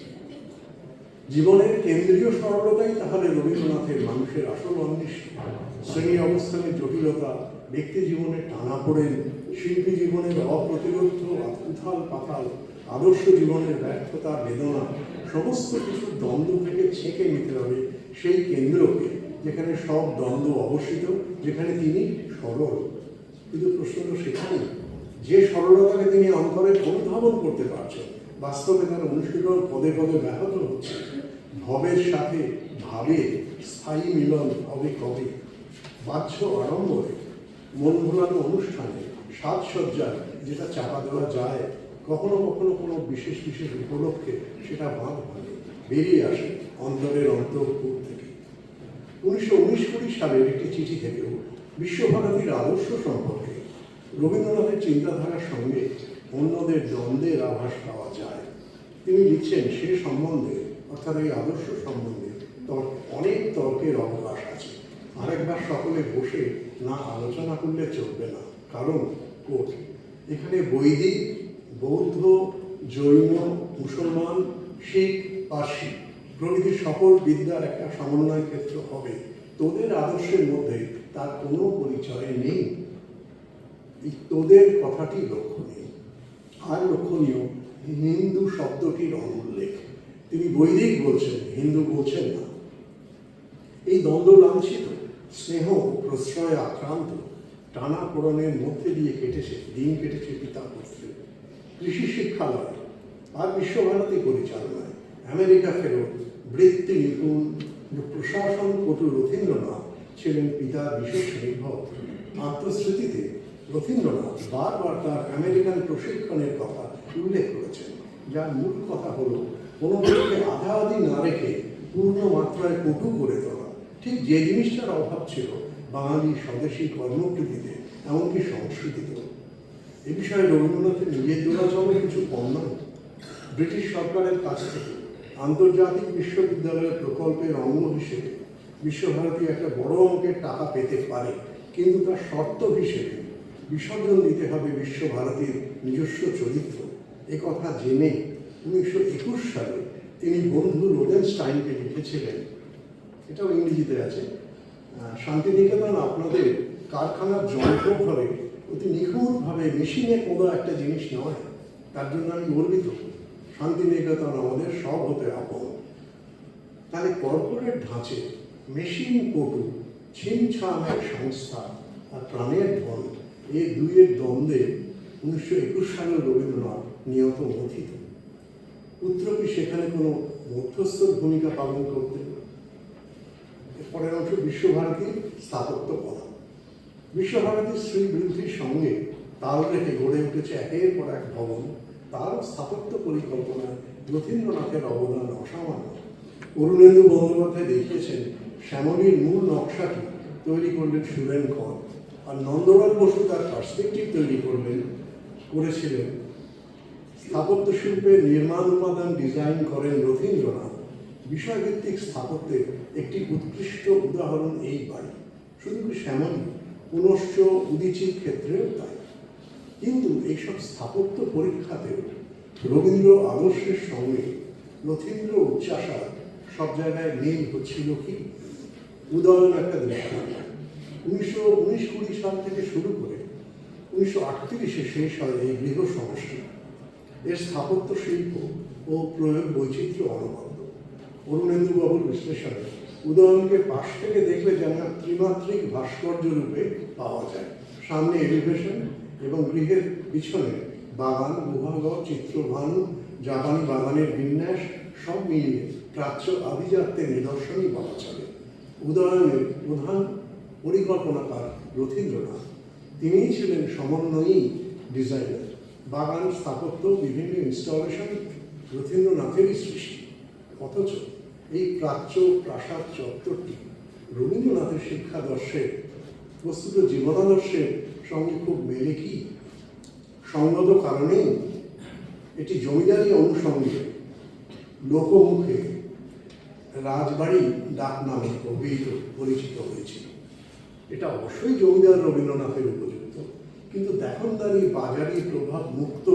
জীবনের কেন্দ্রীয় সরলতাই তাহলে রবীন্দ্রনাথের মানুষের আসল অন্বেষণ। শ্রেণী অবস্থানের জটিলতা, ব্যক্তি জীবনের টানাপোড়েন, শিল্পী জীবনের অপ্রতিরোধ উথাল পাতাল, আদর্শ জীবনের ব্যর্থতা, বেদনা, সমস্ত কিছুর দ্বন্দ্ব থেকে ছেঁকে নিতে হবে সেই কেন্দ্রকে, যেখানে সব দ্বন্দ্ব অবস্থিত, যেখানে তিনি সরল। কিন্তু প্রশ্ন তো সেখানেই, যে সরলতাকে তিনি অন্তরে অনুধাবন করতে পারছেন, বাস্তবে তার অনুশীলন পদে পদে ব্যাহত হচ্ছে। ভবের সাথে ভাবে স্থায়ী মিলন হবে কবে? বাহ্য আড়ম্বরে, মন ভোলানো অনুষ্ঠানে, সাজসজ্জায় যেটা চাপা দেওয়া যায়, কখনো কখনো কোনো বিশেষ উপলক্ষে সেটা ভাব ভাঙে, বেরিয়ে আসে অন্তরের অন্তঃপুর থেকে। 1919-20 সালের একটি চিঠি থেকেও বিশ্বভারতীর আদর্শ সম্পর্কে রবীন্দ্রনাথের চিন্তাধারার সঙ্গে অন্যদের দ্বন্দ্বের আভাস পাওয়া যায়। তিনি লিখছেন সে সম্বন্ধে, অর্থাৎ এই আদর্শ সম্বন্ধে অনেক তর্কের অবকাশ আছে। আরেকবার সকলে বসে না আলোচনা করলে চলবে না, কারণ কোট এখানে বৈদিক, বৌদ্ধ, জৈন, মুসলমান, শিখ, পার্সি প্রভৃতি সকল বিদ্যার একটা সমন্বয় ক্ষেত্র হবে। তোদের আদর্শের মধ্যে তার কোনো পরিচয় নেই। এই তোদের কথাটি লক্ষণীয়। আর লক্ষণীয় হিন্দু শব্দটির অনুল্লেখ। তিনি বৈদিক বলছেন, হিন্দু বলছেন না। এই দ্বন্দ্ব লাঞ্ছিত, স্নেহ ও প্রশ্রয়ে আক্রান্ত টানাপোড়েনের মধ্যে দিয়ে দিন কেটেছে পিতা পুত্রের। কৃষি শিক্ষালয় আর বিশ্বভারতী পরিচালনায় আমেরিকা ফেরত বৃত্তি নিপুণ প্রশাসন পটু রথীন্দ্রনাথ ছিলেন পিতার বিশেষ নির্ভর। আত্মস্মৃতিতে রথীন্দ্রনাথ বারবার তার আমেরিকান প্রশিক্ষণের কথা উল্লেখ করেছেন, যার মূল কথা হলো কোনো কিছুকে আধা আধি না রেখে পূর্ণ মাত্রায় পটু করে তোলা। ঠিক যে জিনিসটার অভাব ছিল বাঙালি স্বদেশী কর্মকৃতিতে, এমনকি সংস্কৃতিতেও। এ বিষয়ে রবীন্দ্রনাথের নিজের দোলাচলে কিছু কম নয়। ব্রিটিশ সরকারের কাছ থেকে আন্তর্জাতিক বিশ্ববিদ্যালয়ের প্রকল্পের অঙ্গ হিসেবে বিশ্বভারতী একটা বড় অঙ্কের টাকা পেতে পারে, কিন্তু তার শর্ত হিসেবে বিসর্জন দিতে হবে বিশ্বভারতীর নিজস্ব চরিত্র। কথা জেনে 1921 সালে তিনি বন্ধু রোডেনস্টাইনকে লিখেছিলেন, এটাও ইংরেজিতে আছে, শান্তিনিকেতন আপনাদের কারখানার যন্ত্র ঘরে অতি নিখুঁতভাবে মেশিনে কোনো একটা জিনিস নয়, তার জন্য আমি গর্বিত। শান্তিনিকেতন আমাদের সব হতে আপন। তাহলে কর্পোরেট ধাঁচে মেশিন পটু, ছিমছাম এক সংস্থা আর প্রাণের ধন, এই দুইয়ের দ্বন্দ্বে 1921 সালের রবীন্দ্রনাথ নিয়ত মথিত। পুত্র কি সেখানে কোনো মধ্যস্থর ভূমিকা পালন করতেন? পরের অংশ বিশ্বভারতীর স্থাপত্য কলা। বিশ্বভারতীর শ্রীবৃদ্ধির সঙ্গে তাল রেখে গড়ে উঠেছে একের পর এক ভবন। তার স্থাপত্য পরিকল্পনায় রথীন্দ্রনাথের অবদান অসামান্য। অরুণেন্দু বন্দ্যোপাধ্যায় দেখিয়েছেন শ্যামলীর মূল নকশাটি তৈরি করলেন সুরেন কর, আর নন্দলাল বসু তার পার্সপেক্টিভ তৈরি করেছিলেন। স্থাপত্য শিল্পে নির্মাণ উপাদান ডিজাইন করেন রথীন্দ্রনাথ। বিষয়ভিত্তিক স্থাপত্যের একটি উৎকৃষ্ট উদাহরণ এই বাড়ি। শুধু শ্যামলী, পুনশ্চ উদীচীর ক্ষেত্রেও তাই। কিন্তু এইসব স্থাপত্য পরীক্ষাতেও রবীন্দ্র আদর্শের সঙ্গে রথীন্দ্র উচ্চাসার সব জায়গায় মিল হচ্ছিল কি? উদাহরণ একটা দৃষ্টান্ত। 1919-20 সাল থেকে শুরু করে 1938-এ শেষ হয় এই গৃহ সমষ্টি। এর স্থাপত্য শিল্প ও প্রয়োগ বৈচিত্র্য অনবদ্য। অরুণেন্দু বাবুর বিশ্লেষণে উদাহরণকে পাশ থেকে দেখলে যেন ত্রিমাত্রিক ভাস্কর্য রূপে পাওয়া যায়। সামনে এলিভেশন এবং গৃহের পিছনে বাগান, গুহাঘর, চিত্রভানু, জাপানি বাগানের বিন্যাস সব মিলিয়ে প্রাচ্য আভিজাত্যের নিদর্শনই বলা চলে। উদাহরণের প্রধান পরিকল্পনাকার রথীন্দ্রনাথ। তিনিই ছিলেন সমন্বয়ী ডিজাইনার। বাগান, স্থাপত্য, বিভিন্ন ইনস্টলেশন রথীন্দ্রনাথেরই সৃষ্টি। অথচ এই প্রাচ্য প্রাসাদ চত্বরটি রবীন্দ্রনাথের শিক্ষাদর্শের, বস্তুত জীবনাদর্শের সঙ্গে খুব মেলে কি? সঙ্গত কারণেই এটি জমিদারি অনুষঙ্গে লোকমুখে রাজবাড়ি ডাক নামে পরিচিত হয়েছিল। এটা অবশ্যই জমিদার রবীন্দ্রনাথের উপযুক্ত, কিন্তু দেখনদারি বাজারি প্রভাব মুক্ত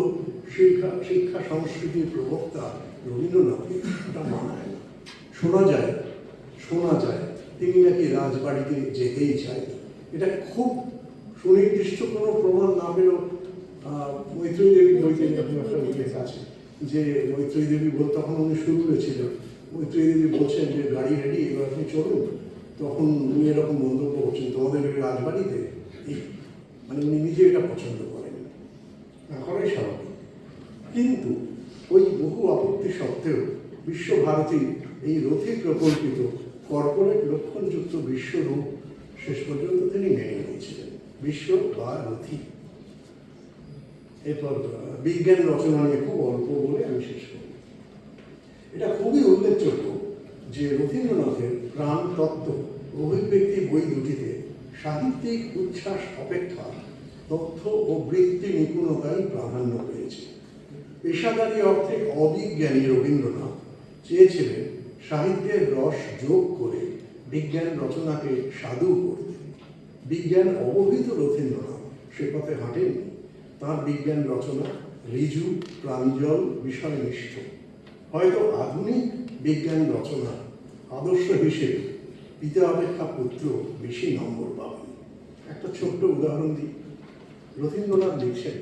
শিক্ষা সংস্কৃতির প্রবক্তা রবীন্দ্রনাথকে এটা মানায় না। শোনা যায় তিনি নাকি রাজবাড়িতে যেতেই চাই। এটা খুব সুনির্দিষ্ট কোনো প্রমাণ না পেলেও মৈত্রী দেবীর বইতে এরকম একটা উল্লেখ আছে যে মৈত্রী দেবী তখন উনি শুরু হয়েছিলেন, মৈত্রী দেবী বলছেন যে গাড়ি রেডি, এবার আপনি চলুন। তখন উনি এরকম মন্তব্য করছেন, তোমাদের ওই রাজবাড়িতে, মানে উনি নিজে এটা পছন্দ করেন, করাই স্বাভাবিক। কিন্তু ওই বহু আপত্তি সত্ত্বেও বিশ্বভারতী এই রথে প্রকল্পিত কর্পোরেট লক্ষণযুক্ত বিশ্বরূপ শেষ পর্যন্ত তিনি মেনে নিয়েছিলেন, বিশ্ব বা রথী। এরপর বিজ্ঞান রচনা নিয়ে খুব অল্প বলে আমি শেষ করি। এটা খুবই উল্লেখযোগ্য যে রথীন্দ্রনাথের প্রাণ তত্ত্ব অভিব্যক্তি বই দুটিতে সাহিত্যিক উচ্ছ্বাস অপেক্ষা তথ্য ও বৃত্তি নিপুণতাই প্রাধান্য পেয়েছে। পেশাদারী অর্থে অবিজ্ঞানী রবীন্দ্রনাথ চেয়েছিলেন সাহিত্যের রস যোগ করে বিজ্ঞান রচনাকে সাধু করতে। বিজ্ঞান অবহিত রথীন্দ্রনাথ সে পথে হাঁটেননি। তাঁর বিজ্ঞান রচনা ঋজু, প্রাঞ্জল, বিষয়নিষ্ঠ। হয়তো আধুনিক বিজ্ঞান রচনা আদর্শ হিসেবে পিতা অপেক্ষা পুত্র বেশি নম্বর পাবেন। একটা ছোট্ট উদাহরণ দিই। রথীন্দ্রনাথ লিখছেন,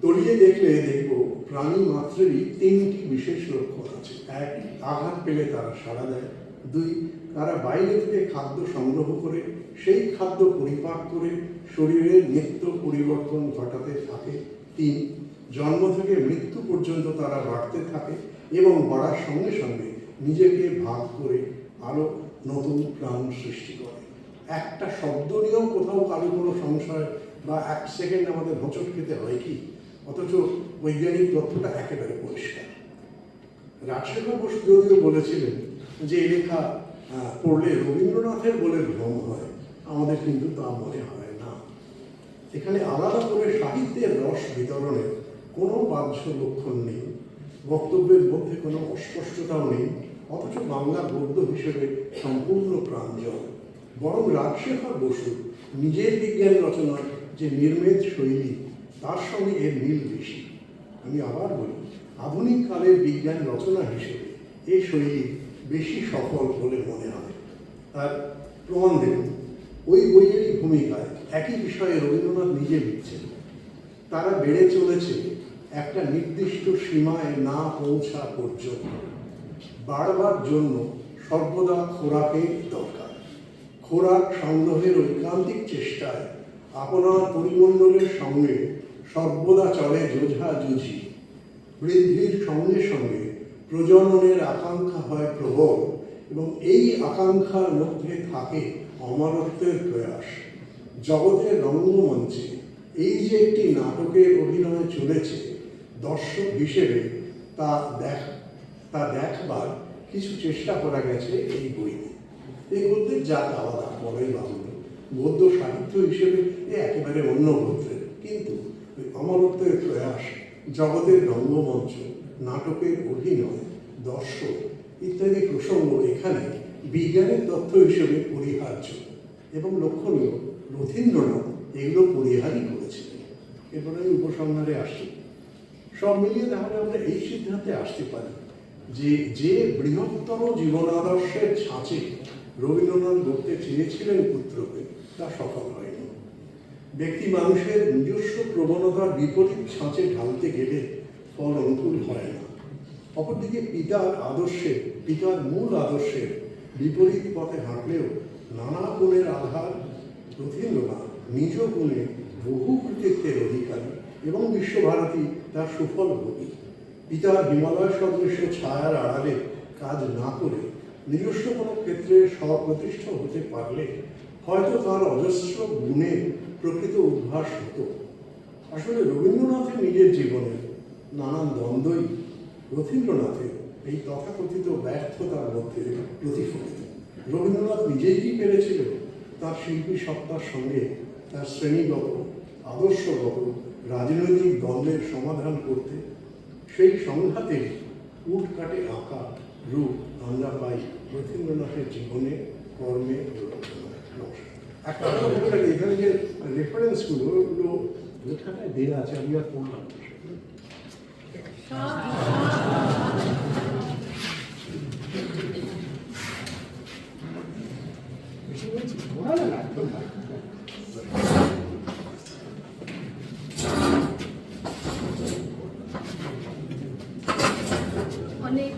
তলিয়ে দেখলে দেখব প্রাণী মাত্রেরই তিনটি বিশেষ লক্ষণ আছে। এক, আঘাত পেলে তারা সাড়া দেয়। দুই, তারা বাইরে থেকে খাদ্য সংগ্রহ করে সেই খাদ্য পরিপাক করে শরীরের নিত্য পরিবর্তন ঘটাতে থাকে। তিন, জন্ম থেকে মৃত্যু পর্যন্ত তারা বাড়তে থাকে এবং বাড়ার সঙ্গে সঙ্গে নিজেকে ভাগ করে আরো নতুন প্রাণ সৃষ্টি করে। একটা শব্দ নিয়েও কোথাও কারো কোনো সংশয় বা এক সেকেন্ড আমাদের হোঁচট খেতে হয় কি? অথচ বৈজ্ঞানিক তথ্যটা একেবারে পরিষ্কার। রাজশেখর বসু যদিও বলেছিলেন যে এই লেখা পড়লে রবীন্দ্রনাথের বলে ভ্রম হয়, আমাদের কিন্তু তা মনে হয় না। এখানে আলাদা করে সাহিত্যের রস বিতরণের কোনো বাহ্য লক্ষণ নেই, বক্তব্যের মধ্যে কোনো অস্পষ্টতাও নেই, অথচ বাংলা গদ্য হিসেবে সম্পূর্ণ প্রাঞ্জল। বরং রাজশেখর বসু নিজের বিজ্ঞান রচনার যে নির্মেদ শৈলী, তার সঙ্গে এর মিল বেশি। আমি আবার বলি, আধুনিক কালের বিজ্ঞান রচনা হিসেবে এই শৈলী বেশি সফল বলে মনে হয়। তার প্রমাণ দেখুন, ওই বইয়েরই ভূমিকায় একই বিষয়ে রবীন্দ্রনাথ নিজে লিখছেন। তারা বেড়ে চলেছে একটা নির্দিষ্ট সীমায় না পৌঁছা পর্যন্ত। বাড়বার জন্য সর্বদা খোরাকের দরকার। খোরাক সংগ্রহের ঐকান্তিক চেষ্টায় আপনার পরিমণ্ডলের সঙ্গে সর্বদা চলে যোঝাযুঝি। বৃদ্ধির সঙ্গে সঙ্গে প্রজননের আকাঙ্ক্ষা হয় প্রবল এবং এই আকাঙ্ক্ষার মধ্যে থাকে অমরত্বের প্রয়াস। জগতের রঙ্গমঞ্চে এই যে একটি নাটকের অভিনয় চলেছে, দর্শক হিসেবে তা দেখবার কিছু চেষ্টা করা গেছে এই বইতে। এই গদ্যের জাত আলাদা, বড়ই বাংলা গদ্য সাহিত্য হিসেবে একেবারে অন্য গদ্যের, কিন্তু অমরত্বের প্রয়াস, জগতের রঙ্গমঞ্চ, নাটকের অভিনয়, দর্শক ইত্যাদি প্রসঙ্গ এখানে বিজ্ঞানের তথ্য হিসেবে পরিহার্য এবং লক্ষণীয়। রথীন্দ্রনাথ এগুলো পরিহারই করেছিলেন। এরপর আমি উপসংহারে আসি। সব মিলিয়ে তাহলে আমরা এই সিদ্ধান্তে আসতে পারি যে বৃহত্তর জীবনাদর্শের ছাঁচে রবীন্দ্রনাথ গড়তে চেয়েছিলেন পুত্রকে, তা সফল হয়নি। ব্যক্তি মানুষের নিজস্ব প্রবণতার বিপরীত ছাঁচে ঢালতে গেলে ফল অনুকূল হয় না। অপরদিকে পিতার মূল আদর্শের বিপরীত পথে হাঁটলেও নানা গুণের আধার রথীন্দ্রনাথ নিজ গুণে বহু কৃতিত্বের অধিকারী এবং বিশ্বভারতী তার সুফল ভোগী। পিতার হিমালয় সদৃশ্য ছায়ার আড়ালে কাজ না করে নিজস্ব কোনো ক্ষেত্রে স্বপ্রতিষ্ঠ হতে পারলে হয়তো তার অজস্র গুণের প্রকৃত উদ্ভাস হতো। আসলে রবীন্দ্রনাথের নিজের জীবনের নানান দ্বন্দ্বই রথীন্দ্রনাথের এই তথাকথিত ব্যর্থতার মধ্যে প্রতিফলিত। রবীন্দ্রনাথ নিজেই কি পেরেছিলেন তার শিল্পী সত্তার সঙ্গে তার শ্রেণীগত, আদর্শগত, রাজনৈতিক দ্বন্দ্বের সমাধান করতে? সেই সংঘাতে উঠ কাটে আঁকা রূপ আমরা পাই রথীন্দ্রনাথের জীবনে, কর্মে, রচনায়। একটা এখানে যে রেফারেন্সগুলো ওগুলো লেখাটায় দেওয়া আছে, আমি আর পড়লাম না। অনেক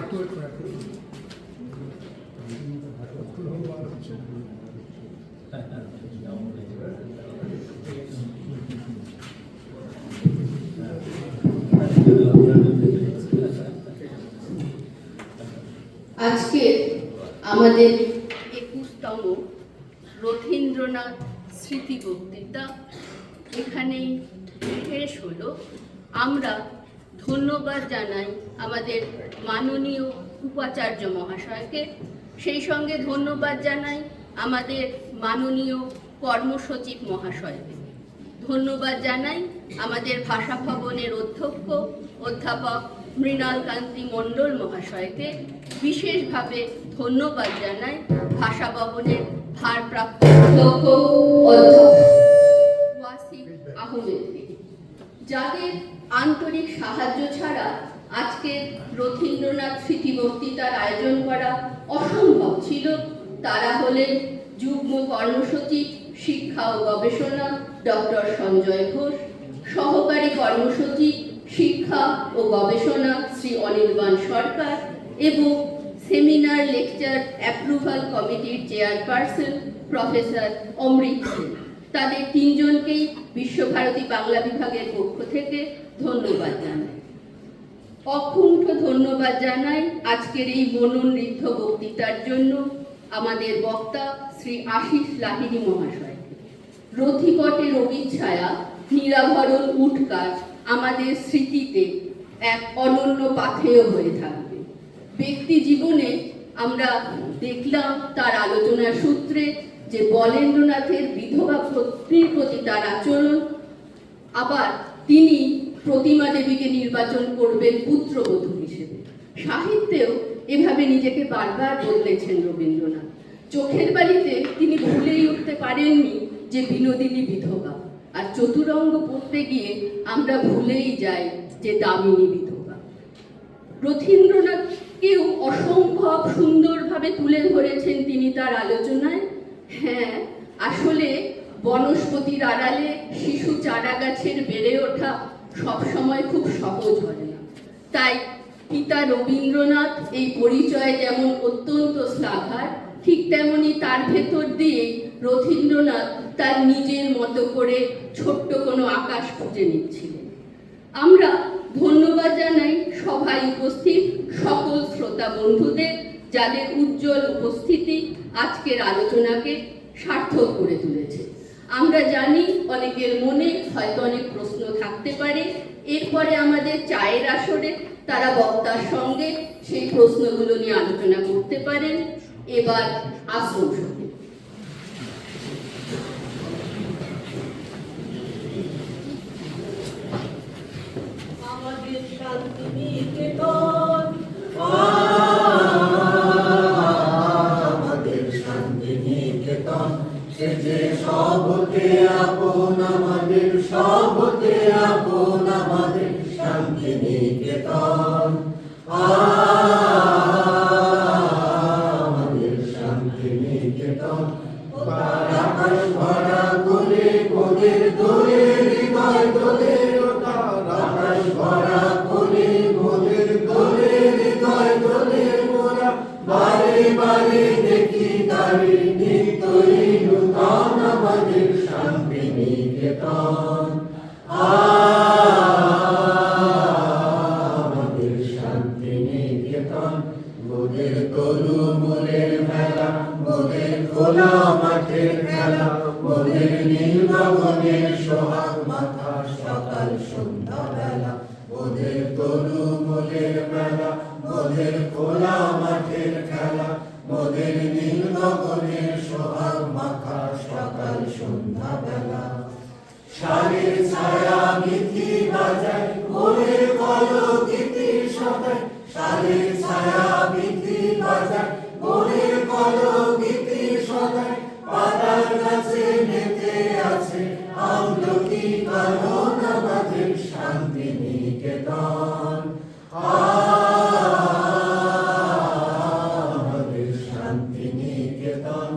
আজকে আমাদের 21তম রথীন্দ্রনাথ স্মৃতি বক্তৃতা এখানেই শেষ হলো। আমরা ধন্যবাদ জানাই আমাদের মাননীয় উপাচার্য মহাশয়কে, সেই সঙ্গে ধন্যবাদ জানাই আমাদের মাননীয় কর্মসচিব মহাশয়কে, ধন্যবাদ জানাই আমাদের ভাষা ভবনের অধ্যক্ষ অধ্যাপক মৃণাল কান্তি মণ্ডল মহাশয়কে, বিশেষভাবে ধন্যবাদ জানাই ভাষা ভবনের ভারপ্রাপ্ত অধ্যক্ষ অধ্যাপক ওয়াসিফ আহমেদকে, যাদের আন্তরিক সাহায্য ছাড়া আজকের রথীন্দ্রনাথ স্মৃতি বক্তৃতার আয়োজন করা অসম্ভব ছিল। তারা হলেন যুগ্ম কর্মসচিব শিক্ষা ও গবেষণা ডক্টর সঞ্জয় ঘোষ, সহকারী কর্মসচিব শিক্ষা ও গবেষণা শ্রী অনির্বাণ সরকার এবং সেমিনার লেকচার অ্যাপ্রুভাল কমিটির চেয়ারপারসন প্রফেসর অমৃত সেন। তাদের তিনজনকেই বিশ্বভারতী বাংলা বিভাগের পক্ষ থেকে ধন্যবাদ জানাই। অকুণ্ঠ ধন্যবাদ জানাই আজকের এই মনোনৃত্য বক্তৃতার জন্য আমাদের বক্তা শ্রী আশিস লাহিড়ী মহাশয়কে। রথিপটের অবিচ্ছায়া নিরাভরণ উটকার আমাদের স্মৃতিতে এক অনন্য পাথেয় হয়ে থাকবে। ব্যক্তি জীবনে আমরা দেখলাম তার আলোচনার সূত্রে যে বলেন্দ্রনাথের বিধবা পত্নীর প্রতি তার আচরণ, আবার তিনি প্রতিমা দেবীকে নির্বাচন করবেন পুত্রবধূ হিসেবে। সাহিত্যেও এভাবে নিজেকে বারবার বদলেছেন রবীন্দ্রনাথ। চোখের বালিতে তিনি ভুলেই উঠতে পারেননি যে বিনোদিনী বিধবা, আর চতুরঙ্গ পড়তে গিয়ে আমরা ভুলেই যাই যে দামিনী বিধবা। রথীন্দ্রনাথকেও অসম্ভব সুন্দরভাবে তুলে ধরেছেন তিনি তার আলোচনায়। হ্যাঁ, আসলে বনস্পতির আড়ালে শিশু চারা গাছের বেড়ে ওঠা সবসময় খুব সহজ হয় না। তাই পিতা রবীন্দ্রনাথ এই পরিচয় যেমন অত্যন্ত শ্লাঘার, ঠিক তেমনি তার ভেতর দিয়ে রথীন্দ্রনাথ তার নিজের মতো করে ছোট্ট কোনো আকাশ খুঁজে নিচ্ছিলেন। আমরা ধন্যবাদ জানাই সভায় উপস্থিত সকল শ্রোতা বন্ধুদের, যাদের উজ্জ্বল উপস্থিতি আজকের আলোচনাকে সার্থক করে তুলেছে। আমরা জানি অনেকের মনে হয়তো অনেক প্রশ্ন থাকতে পারে। এরপরে আমাদের চায়ের আসরে তারা বক্তার সঙ্গে সেই প্রশ্নগুলো নিয়ে আলোচনা করতে পারেন। এবার আশ্রম সঙ্গে আমাদের শান্তি নিকেতন, আমাদের শান্তি নিকেতন, সে যে সবতে আপন, আমাদের সবতে আপন, আমাদের শান্তি নিকেতন। আমাদের শান্তি নিকেতন, তার আকাশ ভরা করে মোদের দোলে হৃদয় দোলে, তার আকাশ ভরা করে মোদের দোলে হৃদয় দোলে, মোরা বারে বারে দেখি তারে নিত্যই নূতন, আমাদের শান্তি নিকেতন। আমাদের শান্তি নিকেতন, মোদের তরু মোদের মেলা, মোদের খোলা মাঠের খেলা, মোদের নীল গগনের সোহাগ মাথা সকাল সন্ধ্যা বেলা, মোদের তরু মোদের মেলা, মোদের খোলা মাঠের খেলা, মোদের নীল গগনের সোহাগ মাথা সকাল সন্ধ্যা বেলা। শালের ছায়া মিথি বাজায়, ভোরের কলগীতি সদায়, শালের ছায়া মিথি বাজায়, ভোরের কলগীতি সদায়, পাতার গাছে মেতে আছে আমলকি কানন, আমাদের শান্তি নিকেতন। আমাদের শান্তি নিকেতন,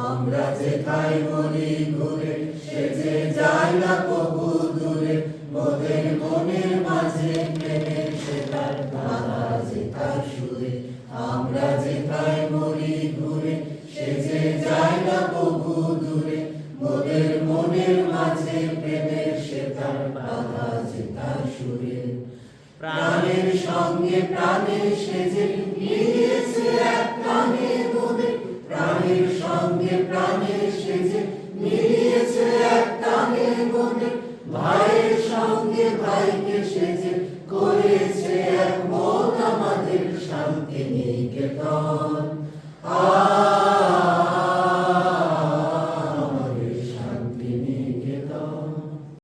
আমরা যেথায় মরি ঘুরে, সে যে যায় না কবু দূরে, মোদের মনের মাঝে প্রেমের সে তার ধারা যে তার সুরে, প্রাণের সঙ্গে প্রাণের সেজে মিলিয়েছে এক প্রাণে